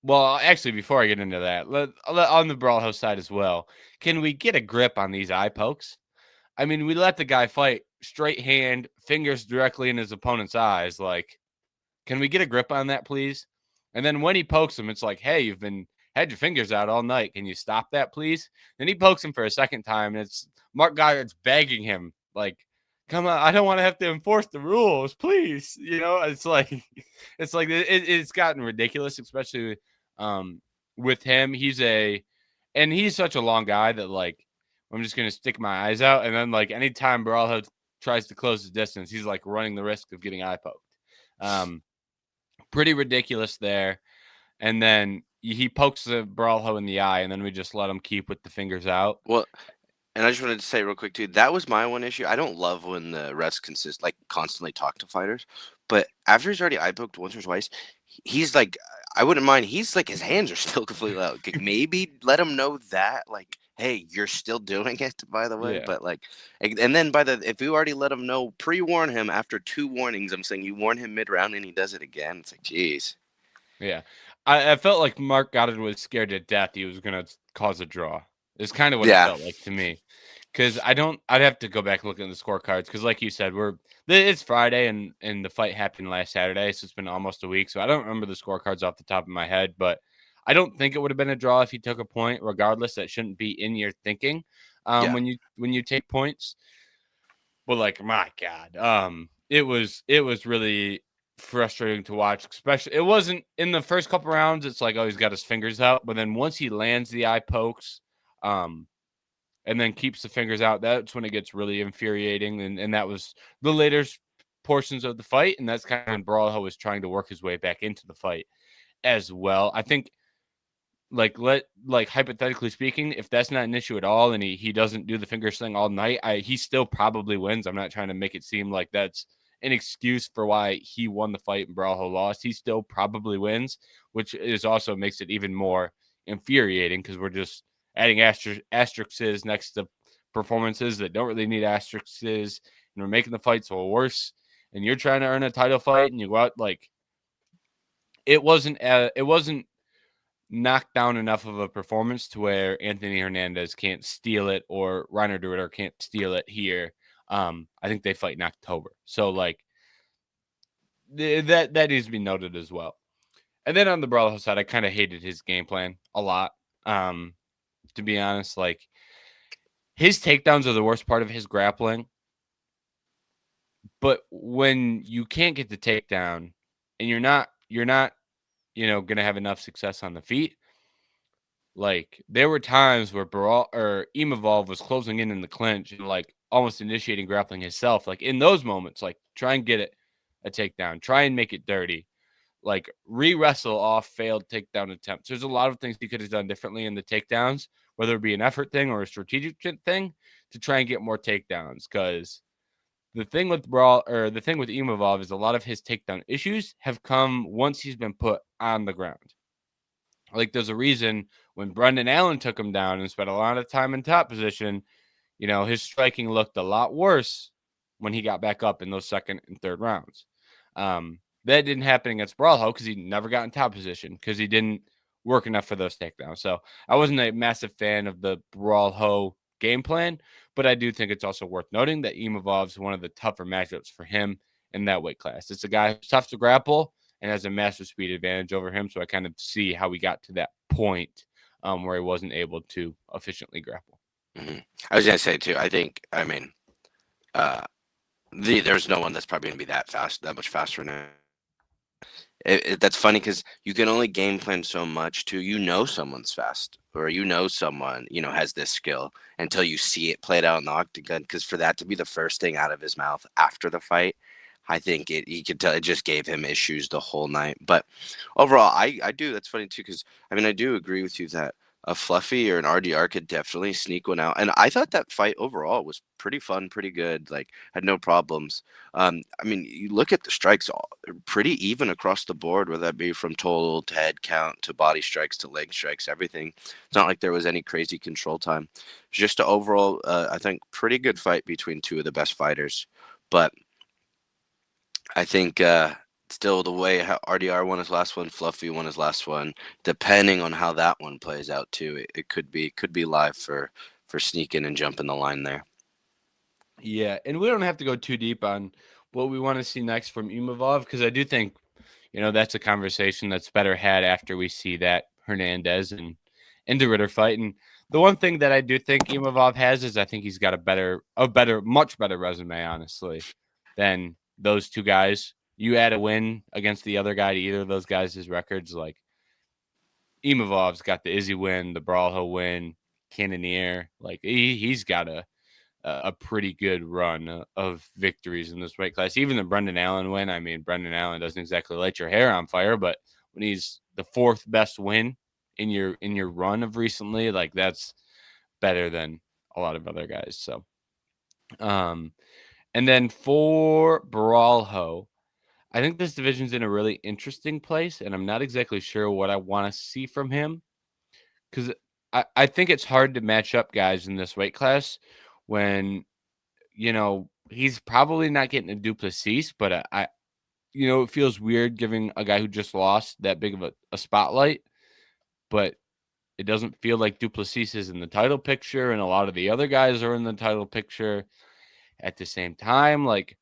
well, actually, before I get into that, on the Borralho side as well, can we get a grip on these eye pokes? I mean, we let the guy fight straight hand, fingers directly in his opponent's eyes. Like, can we get a grip on that, please? And then when he pokes him, it's like, hey, you've been had your fingers out all night. Can you stop that, please? Then he pokes him for a second time, and it's Mark Goddard's begging him, like, come on, I don't want to have to enforce the rules, please. It's like it's gotten ridiculous, especially with him. He's such a long guy that like I'm just gonna stick my eyes out, and then like anytime Borralho tries to close the distance, he's like running the risk of getting eye poked. Pretty ridiculous there. And then he pokes the Borralho in the eye, and then we just let him keep with the fingers out. Well, and I just wanted to say real quick too, that was my one issue. I don't love when the refs constantly talk to fighters, but after he's already eye poked once or twice, he's like, I wouldn't mind. He's like his hands are still completely out. Like, maybe let him know that, like, hey, you're still doing it, by the way. Yeah, But like, and then if you already let him know, pre-warn him after 2 warnings. I'm saying you warn him mid-round and he does it again. It's like, geez. yeah. I felt like Mark Goddard was scared to death he was gonna cause a draw. It's kind of what it Yeah. felt like to me. Because I'd have to go back and look at the scorecards. Because like you said, it's Friday and the fight happened last Saturday, so it's been almost a week. So I don't remember the scorecards off the top of my head, but I don't think it would have been a draw if he took a point. Regardless, that shouldn't be in your thinking Yeah. when you take points. But like, my God, it was really frustrating to watch. Especially, it wasn't in the first couple rounds. It's like, oh, he's got his fingers out, but then once he lands the eye pokes, and then keeps the fingers out, that's when it gets really infuriating. And that was the later portions of the fight, and that's kind of when Borralho was trying to work his way back into the fight as well. I think like hypothetically speaking, if that's not an issue at all and he doesn't do the finger sling all night, he still probably wins. I'm not trying to make it seem like that's an excuse for why he won the fight and Borralho lost. He still probably wins, which is also makes it even more infuriating because we're just adding asterisks next to performances that don't really need asterisks, and we're making the fight so worse. And you're trying to earn a title fight, and you go out like it wasn't knocked down enough of a performance to where Anthony Hernandez can't steal it or Reiner Duetter can't steal it here. I think they fight in October. So like that needs to be noted as well. And then on the Borralho side, I kind of hated his game plan a lot. To be honest, like his takedowns are the worst part of his grappling. But when you can't get the takedown and you're not, going to have enough success on the feet, like there were times where Imavov was closing in the clinch and like almost initiating grappling himself. Like in those moments, like try and get a takedown, try and make it dirty, like re-wrestle off failed takedown attempts. There's a lot of things he could have done differently in the takedowns, whether it be an effort thing or a strategic thing to try and get more takedowns. Because the thing with the thing with Imavov is a lot of his takedown issues have come once he's been put on the ground. Like there's a reason when Brendan Allen took him down and spent a lot of time in top position, his striking looked a lot worse when he got back up in those second and third rounds. That didn't happen against Borralho because he never got in top position because he didn't work enough for those takedowns. So I wasn't a massive fan of the Borralho game plan, but I do think it's also worth noting that Imavov's one of the tougher matchups for him in that weight class. It's a guy who's tough to grapple and has a massive speed advantage over him. So I kind of see how we got to that point where he wasn't able to efficiently grapple. Mm-hmm. I was gonna say too. There's no one that's probably gonna be that much faster now. That's funny because you can only game plan so much to someone's fast or someone has this skill until you see it played out in the octagon. Because for that to be the first thing out of his mouth after the fight, I think he could tell it just gave him issues the whole night. But overall, I do. That's funny too because I do agree with you that a Fluffy or an RDR could definitely sneak one out. And I thought that fight overall was pretty fun, pretty good. Like had no problems. You look at the strikes, pretty even across the board, whether that be from total to head count to body strikes to leg strikes, everything. It's not like there was any crazy control time. Just a overall, I think, pretty good fight between two of the best fighters. But I think still the way how RDR won his last one, Fluffy won his last one. Depending on how that one plays out too, it could be live for sneaking and jumping the line there. Yeah, and we don't have to go too deep on what we want to see next from Imavov because I do think, that's a conversation that's better had after we see that Hernandez and De Ritter fight. And the one thing that I do think Imavov has is I think he's got much better resume, honestly, than those two guys. You add a win against the other guy to either of those guys' records, like Imavov's got the Izzy win, the Borralho win, Cannonier. Like he's got a pretty good run of victories in this weight class. Even the Brendan Allen win. I mean, Brendan Allen doesn't exactly light your hair on fire, but when he's the fourth best win in your run of recently, like that's better than a lot of other guys. So, and then for Borralho, I think this division's in a really interesting place, and I'm not exactly sure what I want to see from him because I think it's hard to match up guys in this weight class when he's probably not getting a Duplessis, but it feels weird giving a guy who just lost that big of a spotlight. But It doesn't feel like Duplessis is in the title picture, and a lot of the other guys are in the title picture at the same time. Like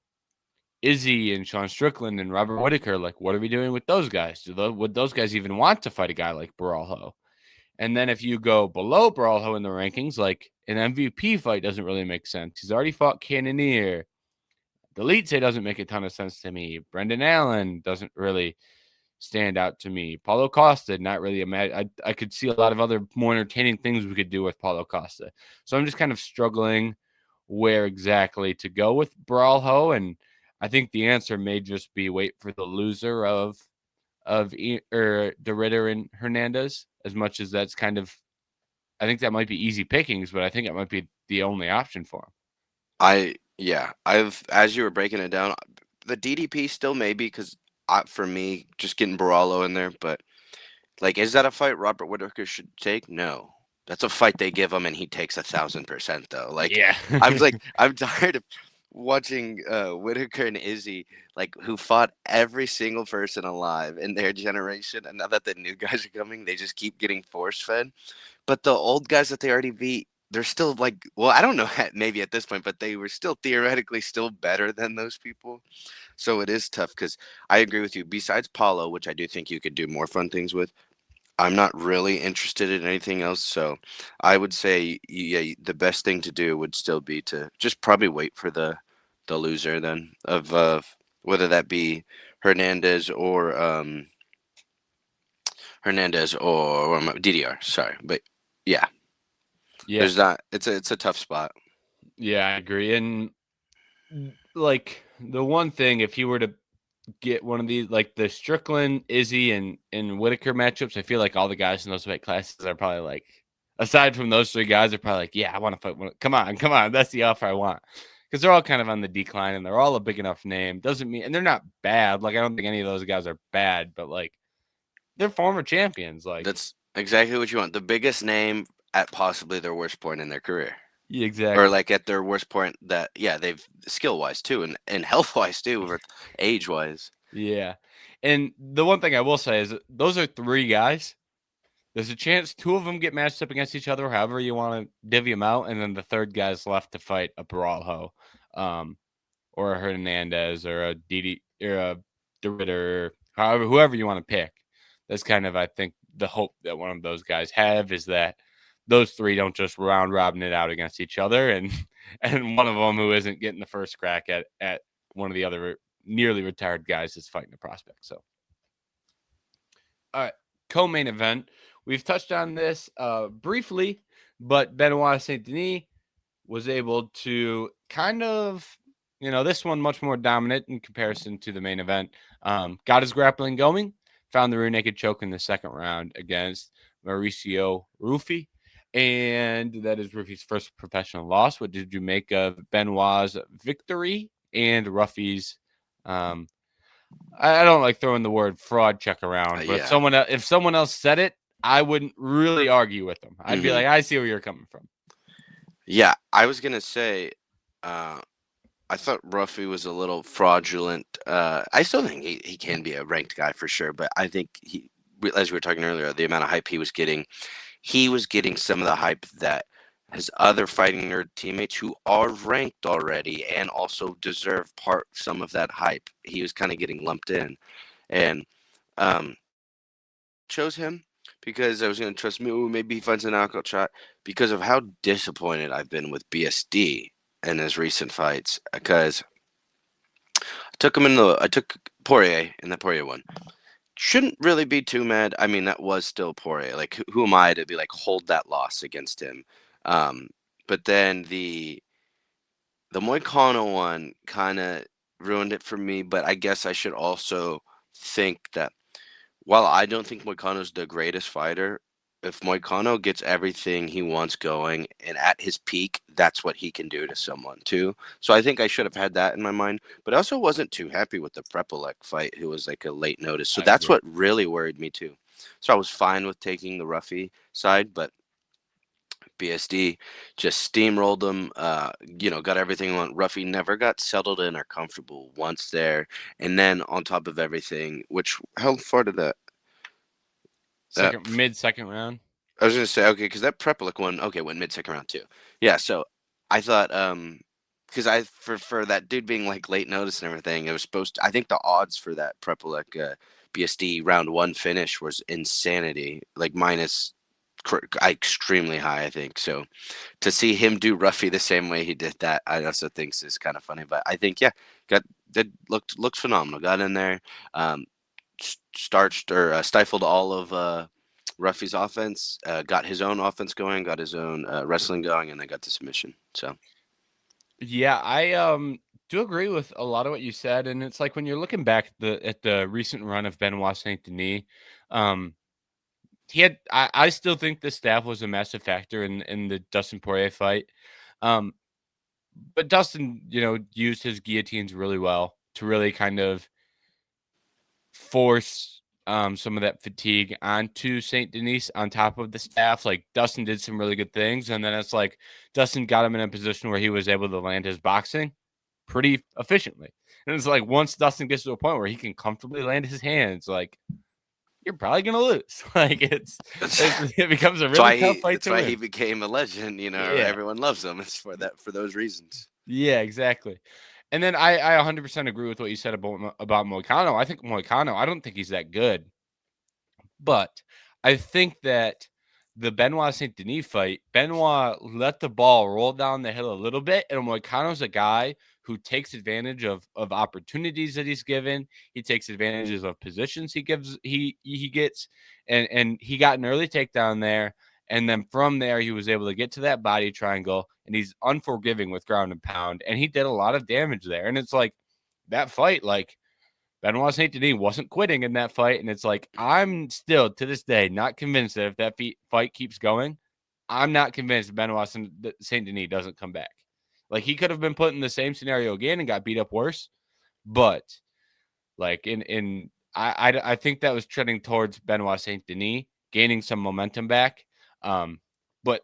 Izzy and Sean Strickland and Robert Whitaker, like, what are we doing with those guys? Would those guys even want to fight a guy like Borralho? And then if you go below Borralho in the rankings, like an MVP fight doesn't really make sense. He's already fought Cannonier. The Elite say doesn't make a ton of sense to me. Brendan Allen doesn't really stand out to me. Paulo Costa, not really a match. I could see a lot of other more entertaining things we could do with Paulo Costa. So I'm just kind of struggling where exactly to go with Borralho, and I think the answer may just be wait for the loser of De Ritter and Hernandez. As much as that's kind of, I think that might be easy pickings, but I think it might be the only option for him. I've as you were breaking it down, the DDP still maybe because for me just getting Borralho in there, but like, is that a fight Robert Whitaker should take? No, that's a fight they give him and he takes 1,000% though. Like, Yeah. I'm tired of watching Whitaker and Izzy, like, who fought every single person alive in their generation, and now that the new guys are coming, they just keep getting force fed. But the old guys that they already beat, they're still like, well, I don't know, maybe at this point, but they were still theoretically still better than those people. So it is tough because I agree with you. Besides Paulo, which I do think you could do more fun things with, I'm not really interested in anything else. So I would say, yeah, the best thing to do would still be to just probably wait for the loser then of whether that be Hernandez or DDR. Sorry, but yeah, Yeah. there's not. It's a tough spot. Yeah, I agree. And like the one thing, if you were to get one of these, like the Strickland, Izzy, and Whitaker matchups, I feel like all the guys in those weight classes are probably like, aside from those three guys, are probably like, yeah, I want to fight one. Come on, that's the offer I want. Because they're all kind of on the decline and they're all a big enough name. Doesn't mean, and they're not bad. Like, I don't think any of those guys are bad, but like, they're former champions. Like, That's exactly what you want. The biggest name at possibly their worst point in their career. yeah, Or exactly. like at their worst point that yeah, they've skill wise too and health wise too, or age wise. Yeah. And the one thing I will say is those are three guys. There's a chance two of them get matched up against each other, however you want to divvy them out, and then the third guy's left to fight a Borralho, or a Hernandez, or a Didi, or a DeRitter, whoever you want to pick. That's kind of, I think, the hope that one of those guys have is that those three don't just round robin it out against each other, and and one of them who isn't getting the first crack at one of the other nearly retired guys is fighting a prospect. So, all right, co-main event. We've touched on this briefly, but Benoit Saint Denis was able to kind of, this one much more dominant in comparison to the main event. Got his grappling going, found the rear naked choke in the second round against Mauricio Ruffy. And that is Ruffy's first professional loss. What did you make of Benoit's victory and Ruffy's I don't like throwing the word fraud check around, but Yeah. if someone else said it, I wouldn't really argue with them. I'd be Hmm. like, I see where you're coming from. Yeah, I was gonna say, uh, I thought Ruffy was a little fraudulent. I still think he can be a ranked guy for sure, but I think as we were talking earlier, the amount of hype he was getting some of the hype that his other fighting nerd teammates who are ranked already and also deserve some of that hype. He was kind of getting lumped in, and um, chose him because I was going to trust me. Ooh, maybe he finds a knockout shot because of how disappointed I've been with BSD in his recent fights. Because I took Poirier in the Poirier one. Shouldn't really be too mad. I mean, that was still Poirier. Like, who am I to be like hold that loss against him? Um, but then the Moicano one kind of ruined it for me. But I guess I should also think that while I don't think Moicano's the greatest fighter, if Moicano gets everything he wants going and at his peak, that's what he can do to someone too. So I think I should have had that in my mind. But I also wasn't too happy with the Prepolek fight, who was like a late notice. So I that's agree. what really worried me too. So I was fine with taking the Ruffy side, but BSD just steamrolled him. Got everything on. Ruffy never got settled in or comfortable once there, and then on top of everything, which how far did that Mid second round. I was gonna say okay, because that Prepelic one, okay, went mid-second round too. Yeah, so I thought because I for that dude being like late notice and everything, it was supposed to. I think the odds for that Prepelic BSD round one finish was insanity, like minus extremely high, I think. So to see him do Ruffy the same way he did that, I also think is kind of funny. But I think yeah, got did looked phenomenal. Got in there, um, starched or stifled all of Ruffy's offense. Got his own offense going. Got his own wrestling going, and then got the submission. So Yeah, I do agree with a lot of what you said, and it's like when you're looking back at the recent run of Benoit Saint Denis, um, he had I still think the staff was a massive factor in the Dustin Poirier fight. Um, but Dustin, used his guillotines really well to really kind of force some of that fatigue onto Saint Denis on top of the staff. Like Dustin did some really good things, and then it's like Dustin got him in a position where he was able to land his boxing pretty efficiently. And it's like once Dustin gets to a point where he can comfortably land his hands, like you're probably gonna lose. Like it becomes a really tough fight that's to why he win. became a legend. You know, Yeah. everyone loves him. It's for those reasons. Yeah, exactly. And then I 100% agree with what you said about Moicano. I think Moicano, I don't think he's that good. But I think that the Benoit Saint Denis fight, Benoit let the ball roll down the hill a little bit, and Moicano's a guy who takes advantage of opportunities that he's given. He takes advantages of positions he gets, and he got an early takedown there, and then from there he was able to get to that body triangle, and he's unforgiving with ground and pound, and he did a lot of damage there. And it's like that fight, like Benoit Saint Denis wasn't quitting in that fight, and it's like I'm still to this day not convinced that if that fight keeps going, I'm not convinced Benoit Saint Denis doesn't come back. Like he could have been put in the same scenario again and got beat up worse, but like I think that was trending towards Benoit Saint Denis gaining some momentum back, but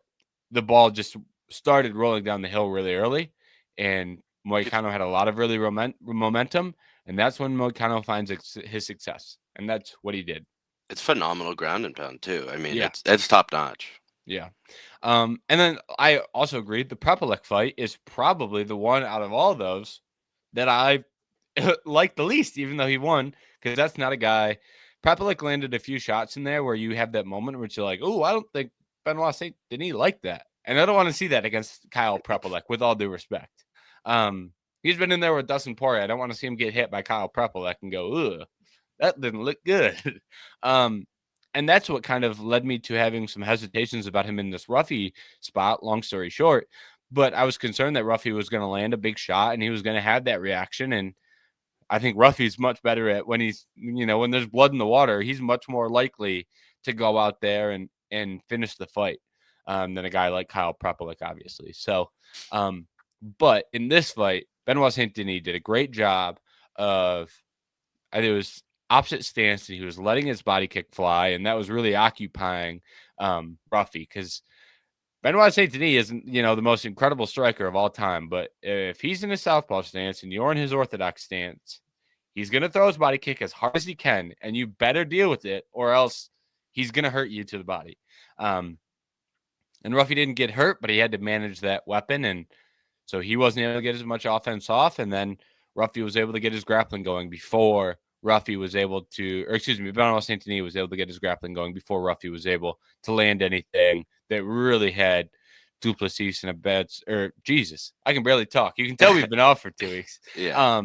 the ball just started rolling down the hill really early, and Moicano had a lot of really momentum, and that's when Moicano finds his success, and that's what he did. It's phenomenal ground and pound too. I mean, Yeah, it's top notch. yeah. And then I also agreed the Prepelec fight is probably the one out of all those that I like the least, even though he won, because that's not a guy. Prepelic landed a few shots in there where you have that moment where you're like, oh, I don't think Benoit Saint Denis like that. And I don't want to see that against Kyle Prepelic, with all due respect. He's been in there with Dustin Poirier. I don't want to see him get hit by Kyle Prepelic and go, ugh, that didn't look good. And that's what kind of led me to having some hesitations about him in this Ruffy spot, long story short. But I was concerned that Ruffy was going to land a big shot and he was going to have that reaction. And I think Ruffy's much better at when he's, when there's blood in the water, he's much more likely to go out there and finish the fight than a guy like Kyle Prepelic, obviously. So, but in this fight, Benoit Saint Denis did a great job of, I think it was opposite stance, and he was letting his body kick fly, and that was really occupying Ruffy because Benoit Saint Denis isn't, the most incredible striker of all time, but if he's in his southpaw stance and you're in his orthodox stance, he's going to throw his body kick as hard as he can, and you better deal with it, or else he's going to hurt you to the body. And Ruffy didn't get hurt, but he had to manage that weapon, and so he wasn't able to get as much offense off, and then Ruffy was able to get his grappling going before Ruffy was able to, or excuse me, Benoit Saint Denis was able to get his grappling going before Ruffy was able to land anything that really had Duplessis in a bed. Or Jesus, I can barely talk. You can tell we've been off for 2 weeks. Yeah.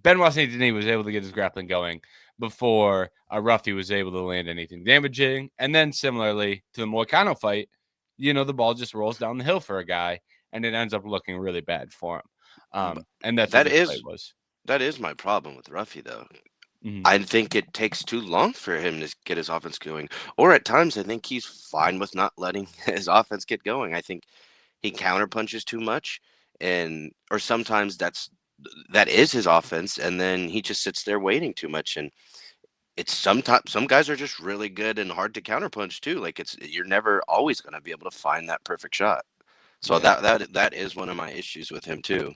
Benoit Saint Denis was able to get his grappling going before Ruffy was able to land anything damaging. And then similarly to the Moicano fight, the ball just rolls down the hill for a guy, and it ends up looking really bad for him. And that's what That this fight is was. that is my problem with Ruffy though. Mhm. I think it takes too long for him to get his offense going. Or at times I think he's fine with not letting his offense get going. I think he counterpunches too much and or sometimes that is his offense and then he just sits there waiting too much and it's sometimes some guys are just really good and hard to counterpunch too. Like it's you're never always going to be able to find that perfect shot. So Yeah. that is one of my issues with him too.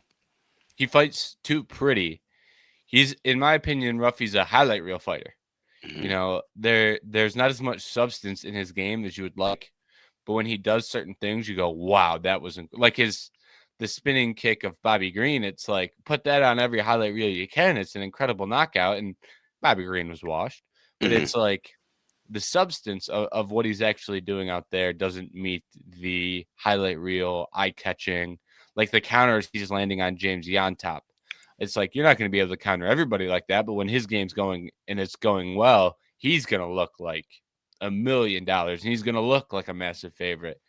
He fights too pretty. He's, in my opinion, Ruffy's a highlight reel fighter. You know, there's not as much substance in his game as you would like, but when he does certain things, you go, "Wow, that was like the spinning kick of Bobby Green." It's like put that on every highlight reel you can. It's an incredible knockout, and Bobby Green was washed, but Hmm. it's like the substance of what he's actually doing out there doesn't meet the highlight reel eye catching, like the counters he's landing on James Yontop. It's like you're not going to be able to counter everybody like that, but when his game's going and it's going well, he's going to look like $1 million and he's going to look like a massive favorite.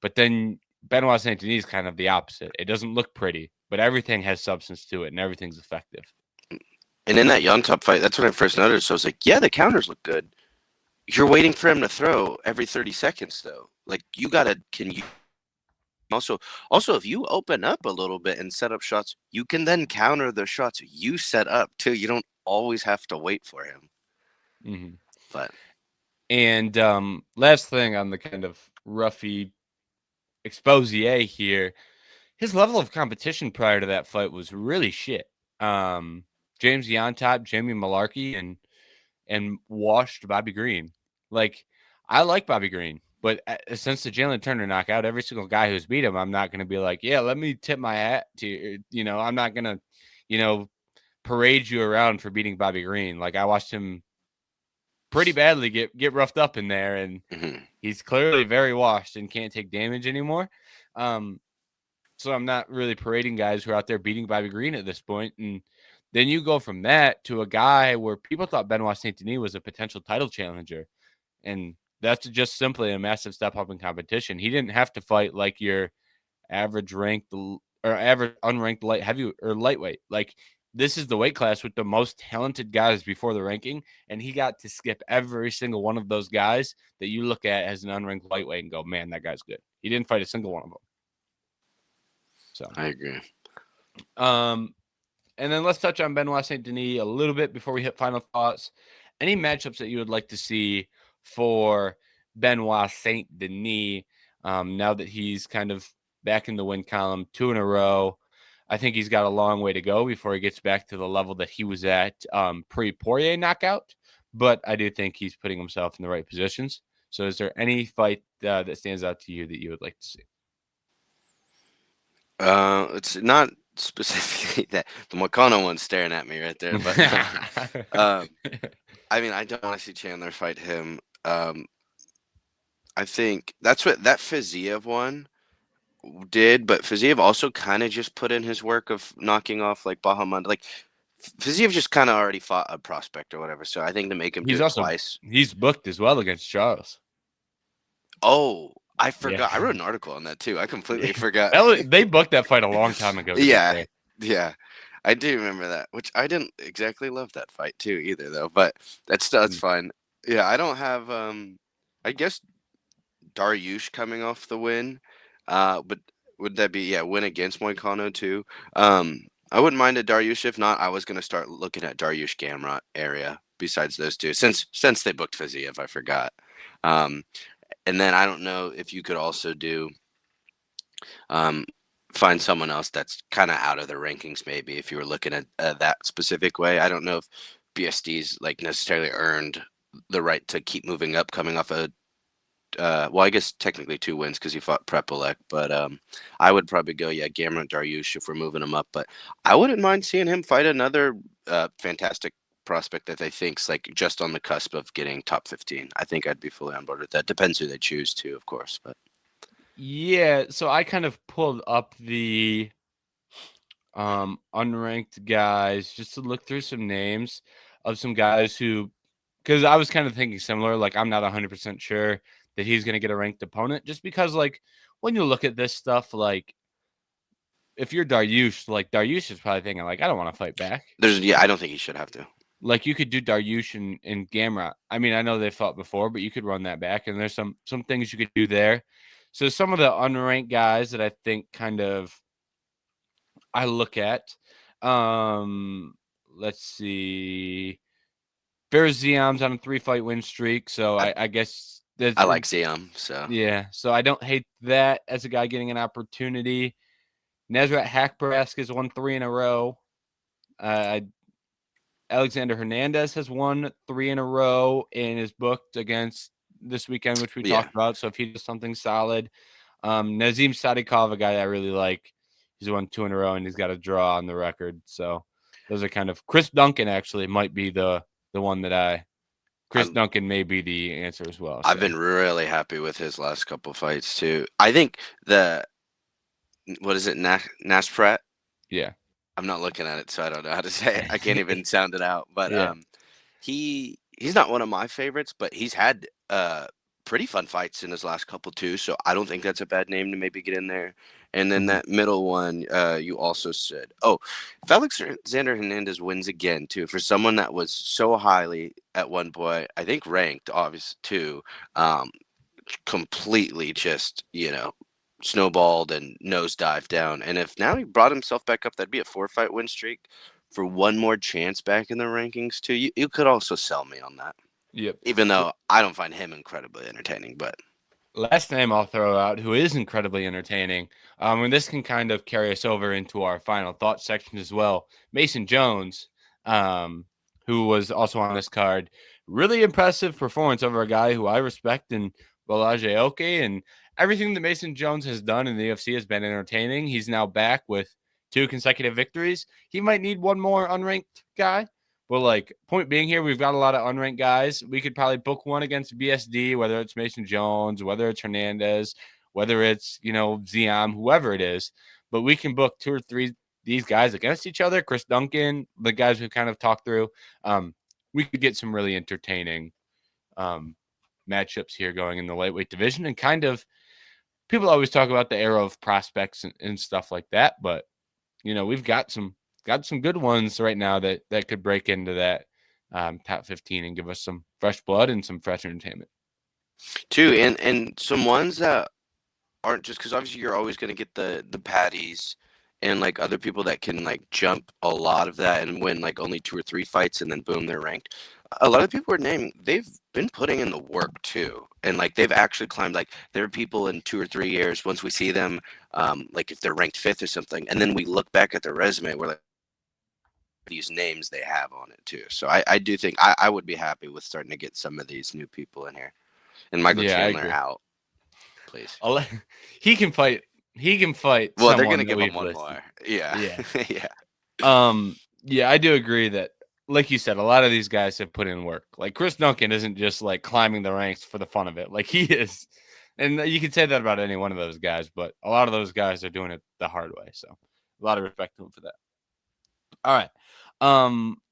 But then Benoit Saint Denis is kind of the opposite. It doesn't look pretty, but everything has substance to it and everything's effective. And in that Yontop fight, that's when I first noticed. So I was like, yeah, the counters look good. You're waiting for him to throw every 30 seconds, though. Like, can you also if you open up a little bit and set up shots, you can then counter the shots you set up too. You don't always have to wait for him. Mm-hmm. But And last thing on the kind of Ruffy expose here, his level of competition prior to that fight was really shit. James Yontop, Jamie Malarkey, and washed Bobby Green. Like, I like Bobby Green, but since the Jalen Turner knockout, every single guy who's beat him, I'm not going to be like, yeah, let me tip my hat to, I'm not going to, parade you around for beating Bobby Green. Like, I watched him pretty badly get roughed up in there, and mhm. he's clearly very washed and can't take damage anymore. So I'm not really parading guys who are out there beating Bobby Green at this point. And then you go from that to a guy where people thought Benoit Saint Denis was a potential title challenger. And that's just simply a massive step up in competition. He didn't have to fight like your average ranked or average unranked light heavy or lightweight. Like, this is the weight class with the most talented guys before the ranking, and he got to skip every single one of those guys that you look at as an unranked lightweight and go, man, that guy's good. He didn't fight a single one of them. So, I agree. And then let's touch on Benoit Saint Denis a little bit before we hit final thoughts. Any matchups that you would like to see for Benoit Saint Denis now that he's kind of back in the win column, 2 in a row? I think he's got a long way to go before he gets back to the level that he was at pre-Poirier knockout. But I do think he's putting himself in the right positions. So is there any fight that stands out to you that you would like to see? It's not specifically that the Moicano one's staring at me right there, but I mean, I don't want to see Chandler fight him. I think that's what that Fiziev one did, but Fiziev also kind of just put in his work of knocking off like Bahamut. Like Fiziev just kind of already fought a prospect or whatever, so I think to make him do he's it also twice. he's booked as well against Charles. Oh, I Yeah. forgot. I wrote an article on that too. I completely forgot. They booked that fight a long time ago, to be Yeah, fair. yeah. I do remember that, which I didn't exactly love that fight too either though, but that's Mm. fine. Yeah, I don't have I guess Dariush coming off the win. But would that be win against Moicano too? I wouldn't mind a Dariush. If not, I was gonna start looking at Dariush Gamrot area besides those two. Since they booked Fiziev, I forgot. Um, and then I don't know if you could also do um, find someone else that's kind of out of the rankings. Maybe if you were looking at that specific way. I don't know if BSD's like necessarily earned the right to keep moving up, coming off a well, I guess technically 2 wins because he fought Prepolek, but I would probably go, Gamrot Dariush if we're moving him up. But I wouldn't mind seeing him fight another fantastic prospect that they think's like just on the cusp of getting top 15. I think I'd be fully on board with that. Depends who they choose to, of course. But Yeah, so I kind of pulled up the unranked guys just to look through some names of some guys who, because I was kind of thinking similar, like I'm not 100% sure that he's going to get a ranked opponent, just because like when you look at this stuff, like if you're Dariush, like Dariush is probably thinking like I don't want to fight back. I don't think he should have to. Like you could do Dariush and Gamrot. I mean, I know they fought before, but you could run that back, and there's some things you could do there. So some of the unranked guys that I think kind of I look at, let's see, Ziam's on a 3-fight win streak, so I, I guess that's I like Ziam, so yeah. So I don't hate that as a guy getting an opportunity. Nezrat Hakbarask has won 3 in a row. I Alexander Hernandez has won 3 in a row and is booked against this weekend, which we Yeah. talked about. So if he does something solid, Nazim Sadikov, a guy I really like, he's won 2 in a row and he's got a draw on the record. So those are kind of Chris Duncan actually might be the one that Chris Duncan may be the answer as well. I've So. been really happy with his last couple fights too. I think what is it, Nasprat? Yeah. I'm not looking at it, so I don't know how to say it. I can't even sound it out. But Yeah. he's not one of my favorites, but he's had pretty fun fights in his last couple too. So I don't think that's a bad name to maybe get in there. And then that middle one, you also said, if Alexander Hernandez wins again too, for someone that was so highly at one point, I think ranked, obviously too, completely just snowballed and nosedived down. And if now he brought himself back up, that'd be a 4-fight win streak for one more chance back in the rankings too. You could also sell me on that. Yep. Even though I don't find him incredibly entertaining, but Last name I'll throw out, who is incredibly entertaining, and this can kind of carry us over into our final thought section as well. Mason Jones, who was also on this card, really impressive performance over a guy who I respect in Borralho Oke, and everything that Mason Jones has done in the UFC has been entertaining. He's now back with 2 consecutive victories. He might need one more unranked guy. But, like, point being here, we've got a lot of unranked guys. We could probably book one against BSD, whether it's Mason Jones, whether it's Hernandez, whether it's, Ziam, whoever it is. But we can book 2 or 3 these guys against each other. Chris Duncan, the guys we've kind of talked through. We could get some really entertaining matchups here going in the lightweight division. And kind of, people always talk about the era of prospects and stuff like that. But, we've got some good ones right now that could break into that top 15 and give us some fresh blood and some fresh entertainment. too, and some ones that aren't, just because obviously you're always going to get the patties and like other people that can like jump a lot of that and win like only 2 or 3 fights and then boom, they're ranked. A lot of people are naming, they've been putting in the work too, and like they've actually climbed. Like there are people in 2 or 3 years, once we see them, like if they're ranked 5th or something, and then we look back at their resume, we're like, these names they have on it too. So I do think I would be happy with starting to get some of these new people in here. And Michael Chandler out, please. He can fight. He can fight. Well, they're gonna give him one more. Yeah. Yeah. Yeah. Yeah, I do agree that, like you said, a lot of these guys have put in work. Like Chris Duncan isn't just like climbing the ranks for the fun of it. Like he is, and you could say that about any one of those guys. But a lot of those guys are doing it the hard way. So a lot of respect to him for that. All right.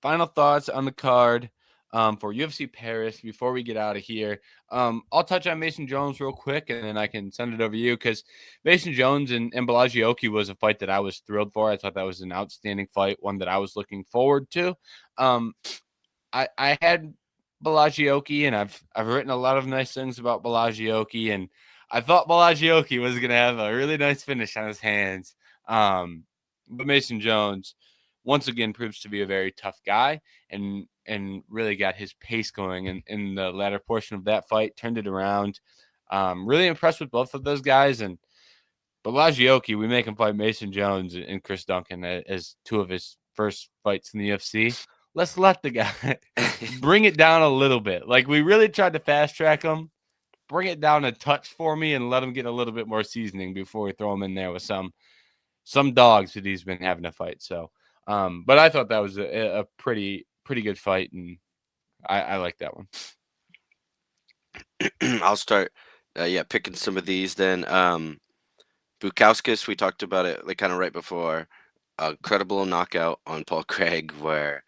Final thoughts on the card for UFC Paris before we get out of here. I'll touch on Mason Jones real quick, and then I can send it over to you, because Mason Jones and Borralho Oke was a fight that I was thrilled for. I thought that was an outstanding fight, one that I was looking forward to. I had Borralho Oke, and I've written a lot of nice things about Borralho Oke, and I thought Borralho Oke was going to have a really nice finish on his hands. But Mason Jones, once again, proves to be a very tough guy and really got his pace going in the latter portion of that fight, turned it around. Really impressed with both of those guys. And Borralho Oke, we make him fight Mason Jones and Chris Duncan as 2 of his first fights in the UFC. Let's let the guy bring it down a little bit. Like, we really tried to fast track him. Bring it down a touch for me and let him get a little bit more seasoning before we throw him in there with some dogs that he's been having to fight. So, but I thought that was a pretty good fight, and I like that one. I'll start, picking some of these then. Bukauskas, we talked about it like kind of right before. A credible knockout on Paul Craig, where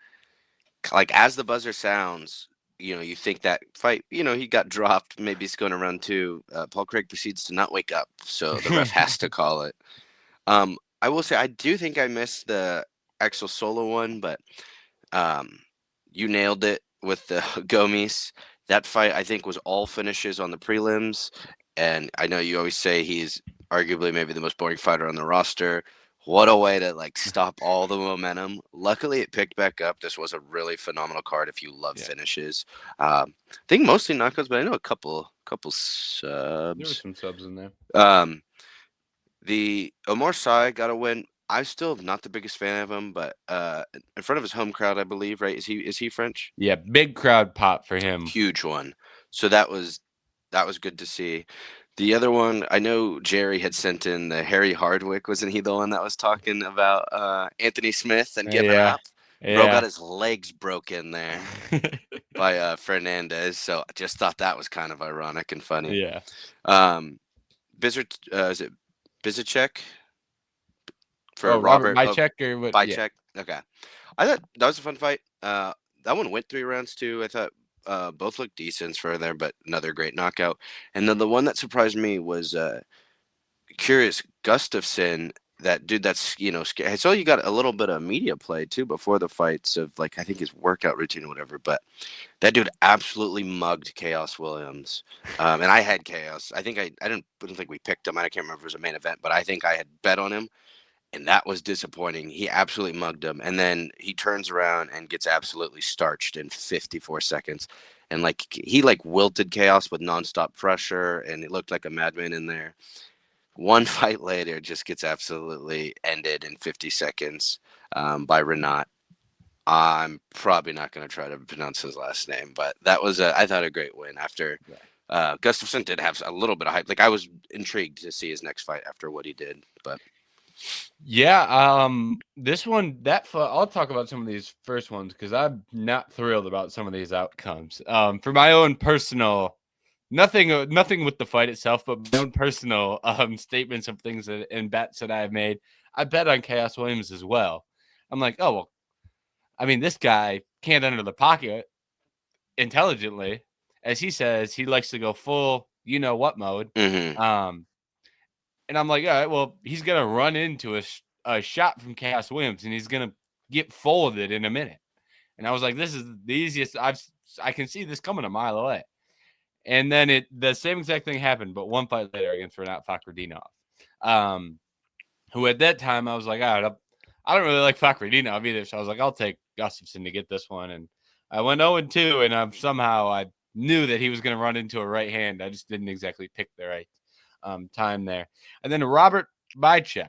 like as the buzzer sounds, you think that fight, he got dropped. Maybe it's going to round 2. Paul Craig proceeds to not wake up, so the ref has to call it. I will say I do think I missed the Axel Solo one, but you nailed it with the Gomes. That fight, I think, was all finishes on the prelims, and I know you always say he's arguably maybe the most boring fighter on the roster. What a way to like stop all the momentum. Luckily, it picked back up. This was a really phenomenal card if you love finishes. I think mostly knockouts, but I know a couple subs. There were some subs in there. The Omar Sy got a win. I'm still not the biggest fan of him, but in front of his home crowd, I believe, right? Is he French? Yeah, big crowd pop for him. Huge one. So that was good to see. The other one, I know Jerry had sent in the Harry Hardwick. Wasn't he the one that was talking about Anthony Smith and giving Yeah, up? Bro got yeah. his legs broken there by Fernandez. So I just thought that was kind of ironic and funny. Yeah. Um, is it Bizicek for Oh, Robert Robert Mychek or what? Yeah. Bicek? Okay, I thought that was a fun fight. That one went 3 rounds too. I thought both looked decent for there, but another great knockout. And then the one that surprised me was Curious Gustafson. That dude, that's scary. I saw you got a little bit of media play too before the fights of like I think his workout routine or whatever. But that dude absolutely mugged Chaos Williams. And I had Chaos. I think I don't think we picked him. I can't remember if it was a main event, but I think I had bet on him, and that was disappointing. He absolutely mugged him, and then he turns around and gets absolutely starched in 54 seconds, and like he like wilted Chaos with nonstop pressure, and it looked like a madman in there. One fight later, just gets absolutely ended in 50 seconds by Renat. I'm probably not going to try to pronounce his last name, but that was I thought a great win. After Gustafson did have a little bit of hype. Like I was intrigued to see his next fight after what he did, but. Yeah, this one I'll talk about some of these first ones because I'm not thrilled about some of these outcomes. For my own personal, nothing with the fight itself, but my own personal statements of things and bets that I've made. I bet on Chaos Williams as well. I'm like, oh well, I mean, this guy can't enter the pocket intelligently, as he says. He likes to go full, you know what mode. Mm-hmm. And I'm like, all right, well, he's gonna run into a shot from Chaos Williams, and he's gonna get folded in a minute. And I was like, this is the easiest I can see this coming a mile away. And then the same exact thing happened, but one fight later against Renat Fakhretdinov, who at that time I was like, all right, I don't really like Fakhretdinov either, so I was like, I'll take Gustafson to get this one. And I went 0-2, and I knew that he was going to run into a right hand. I just didn't exactly pick the right time there. And then Robert Bicek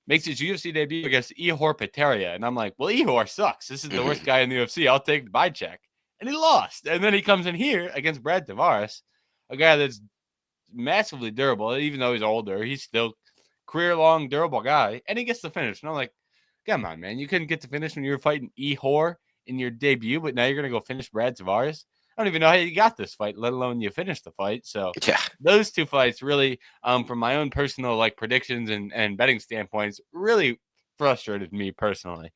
makes his UFC debut against Ihor Peteria. And I'm like, well, Ihor sucks. This is the worst guy in the UFC. I'll take Bicek. And he lost. And then he comes in here against Brad Tavares, a guy that's massively durable. Even though he's older, he's still career-long durable guy. And he gets the finish. And I'm like, come on, man. You couldn't get the finish when you were fighting Ihor in your debut, but now you're going to go finish Brad Tavares? I don't even know how you got this fight, let alone you finished the fight. So Yeah. those two fights really, from my own personal like predictions and betting standpoints, really frustrated me personally.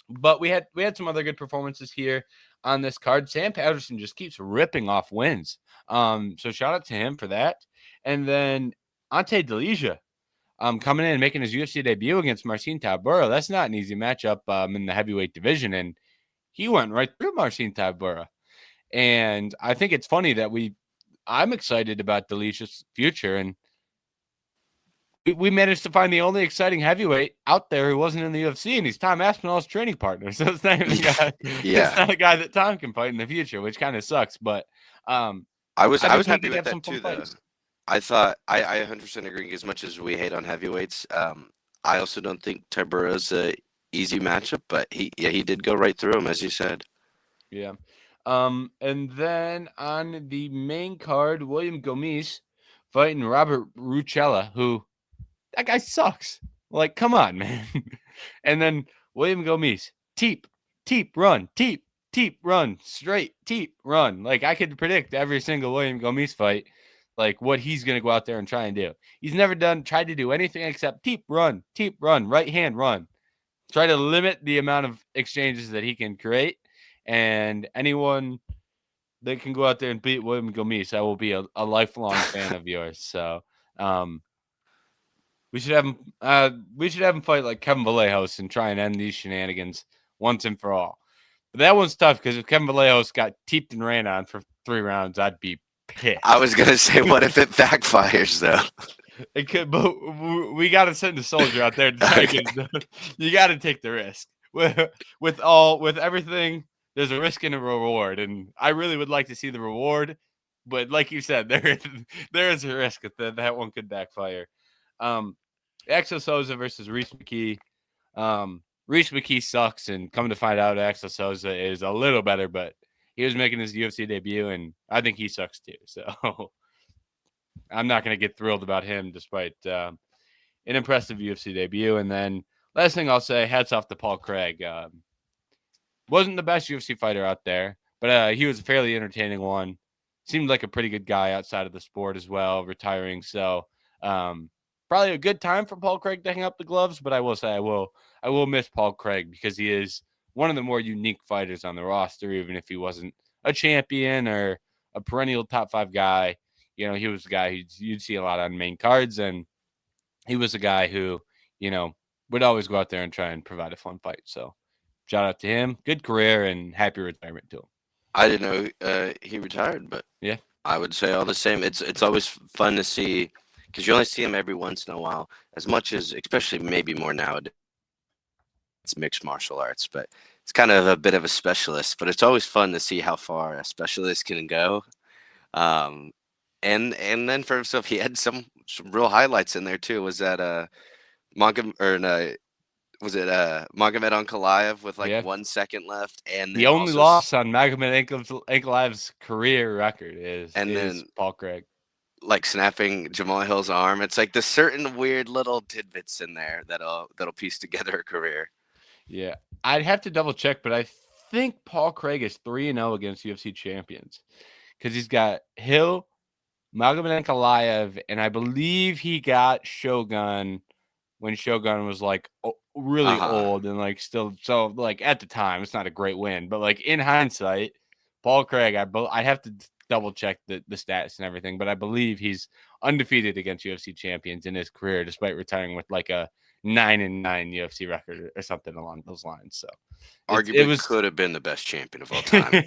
But we had some other good performances here on this card. Sam Patterson just keeps ripping off wins. So shout out to him for that. And then Ante Delija coming in and making his UFC debut against Marcin Tybura. That's not an easy matchup in the heavyweight division. And he went right through Marcin Tybura. And I think it's funny that I'm excited about Delicia's future. And we managed to find the only exciting heavyweight out there who wasn't in the UFC, and he's Tom Aspinall's training partner. So it's not even a guy, it's not a guy that Tom can fight in the future, which kind of sucks. But I was happy with that too, though. Fights. I thought I 100% agree. As much as we hate on heavyweights, I also don't think Tybura's a easy matchup, but he did go right through him, as you said. Yeah. And then on the main card, William Gomis fighting Robert Rucella, who that guy sucks. Like, come on, man. And then William Gomis, teep, run, teep, run, straight, teep, run. Like, I could predict every single William Gomis fight, like what he's going to go out there and try and do. He's never tried to do anything except teep, run, right hand, run. Try to limit the amount of exchanges that he can create. And anyone that can go out there and beat William Gomis, I will be a lifelong fan of yours. So, we should have him fight like Kevin Vallejos and try and end these shenanigans once and for all. But that one's tough because if Kevin Vallejos got teeped and ran on for 3 rounds, I'd be pissed. I was gonna say, what if it backfires though? It could, but we got to send a soldier out there to try to get it done. You got to take the risk. With everything, there's a risk and a reward, and I really would like to see the reward, but like you said, there is a risk that one could backfire. Axel Souza versus Reese McKee. Reese McKee sucks, and coming to find out, Axel Souza is a little better, but he was making his UFC debut, and I think he sucks too. So I'm not going to get thrilled about him, despite an impressive UFC debut. And then last thing I'll say, hats off to Paul Craig. Wasn't the best UFC fighter out there, but he was a fairly entertaining one. Seemed like a pretty good guy outside of the sport as well, retiring. So probably a good time for Paul Craig to hang up the gloves. But I will say I will miss Paul Craig because he is one of the more unique fighters on the roster, even if he wasn't a champion or a perennial top 5 guy. You know, he was a guy you'd see a lot on main cards, and he was a guy who, you know, would always go out there and try and provide a fun fight. So shout out to him. Good career and happy retirement to him. I didn't know he retired, but yeah, I would say all the same. It's always fun to see because you only see him every once in a while. As much as, especially maybe more nowadays, it's mixed martial arts, but it's kind of a bit of a specialist. But it's always fun to see how far a specialist can go. And then for himself, he had some real highlights in there too. Was that Magomed Ankalaev with like 1 second left, and the only loss on Magomed Ankalaev's career record is Paul Craig. Like snapping Jamal Hill's arm. It's like there's certain weird little tidbits in there that'll piece together a career. Yeah, I'd have to double check, but I think Paul Craig is 3-0 against UFC champions because he's got Hill, Magomed Ankalaev, and I believe he got Shogun when Shogun was like really old and like still. So like at the time, it's not a great win, but like in hindsight, Paul Craig, I have to double check the stats and everything, but I believe he's undefeated against UFC champions in his career, despite retiring with like a 9-9 UFC record or something along those lines. So arguably could have been the best champion of all time.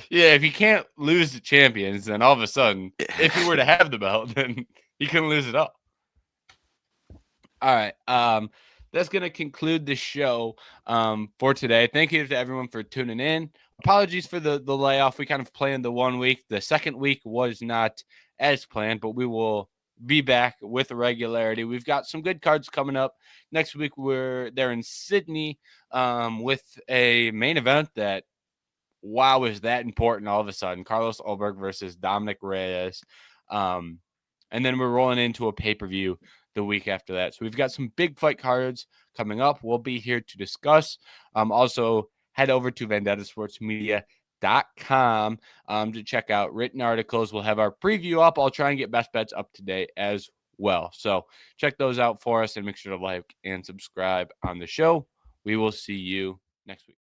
Yeah, if you can't lose to champions, then all of a sudden, if he were to have the belt, then he couldn't lose it all. All right. That's going to conclude the show for today. Thank you to everyone for tuning in. Apologies for the layoff. We kind of planned the 1 week. The second week was not as planned, but we will be back with regularity. We've got some good cards coming up. Next week, we're there in Sydney with a main event that, wow, is that important all of a sudden. Carlos Ulberg versus Dominic Reyes. And then we're rolling into a pay-per-view the week after that. So we've got some big fight cards coming up. We'll be here to discuss. Also, head over to vendettasportsmedia.com to check out written articles. We'll have our preview up. I'll try and get best bets up to date as well. So check those out for us and make sure to like and subscribe on the show. We will see you next week.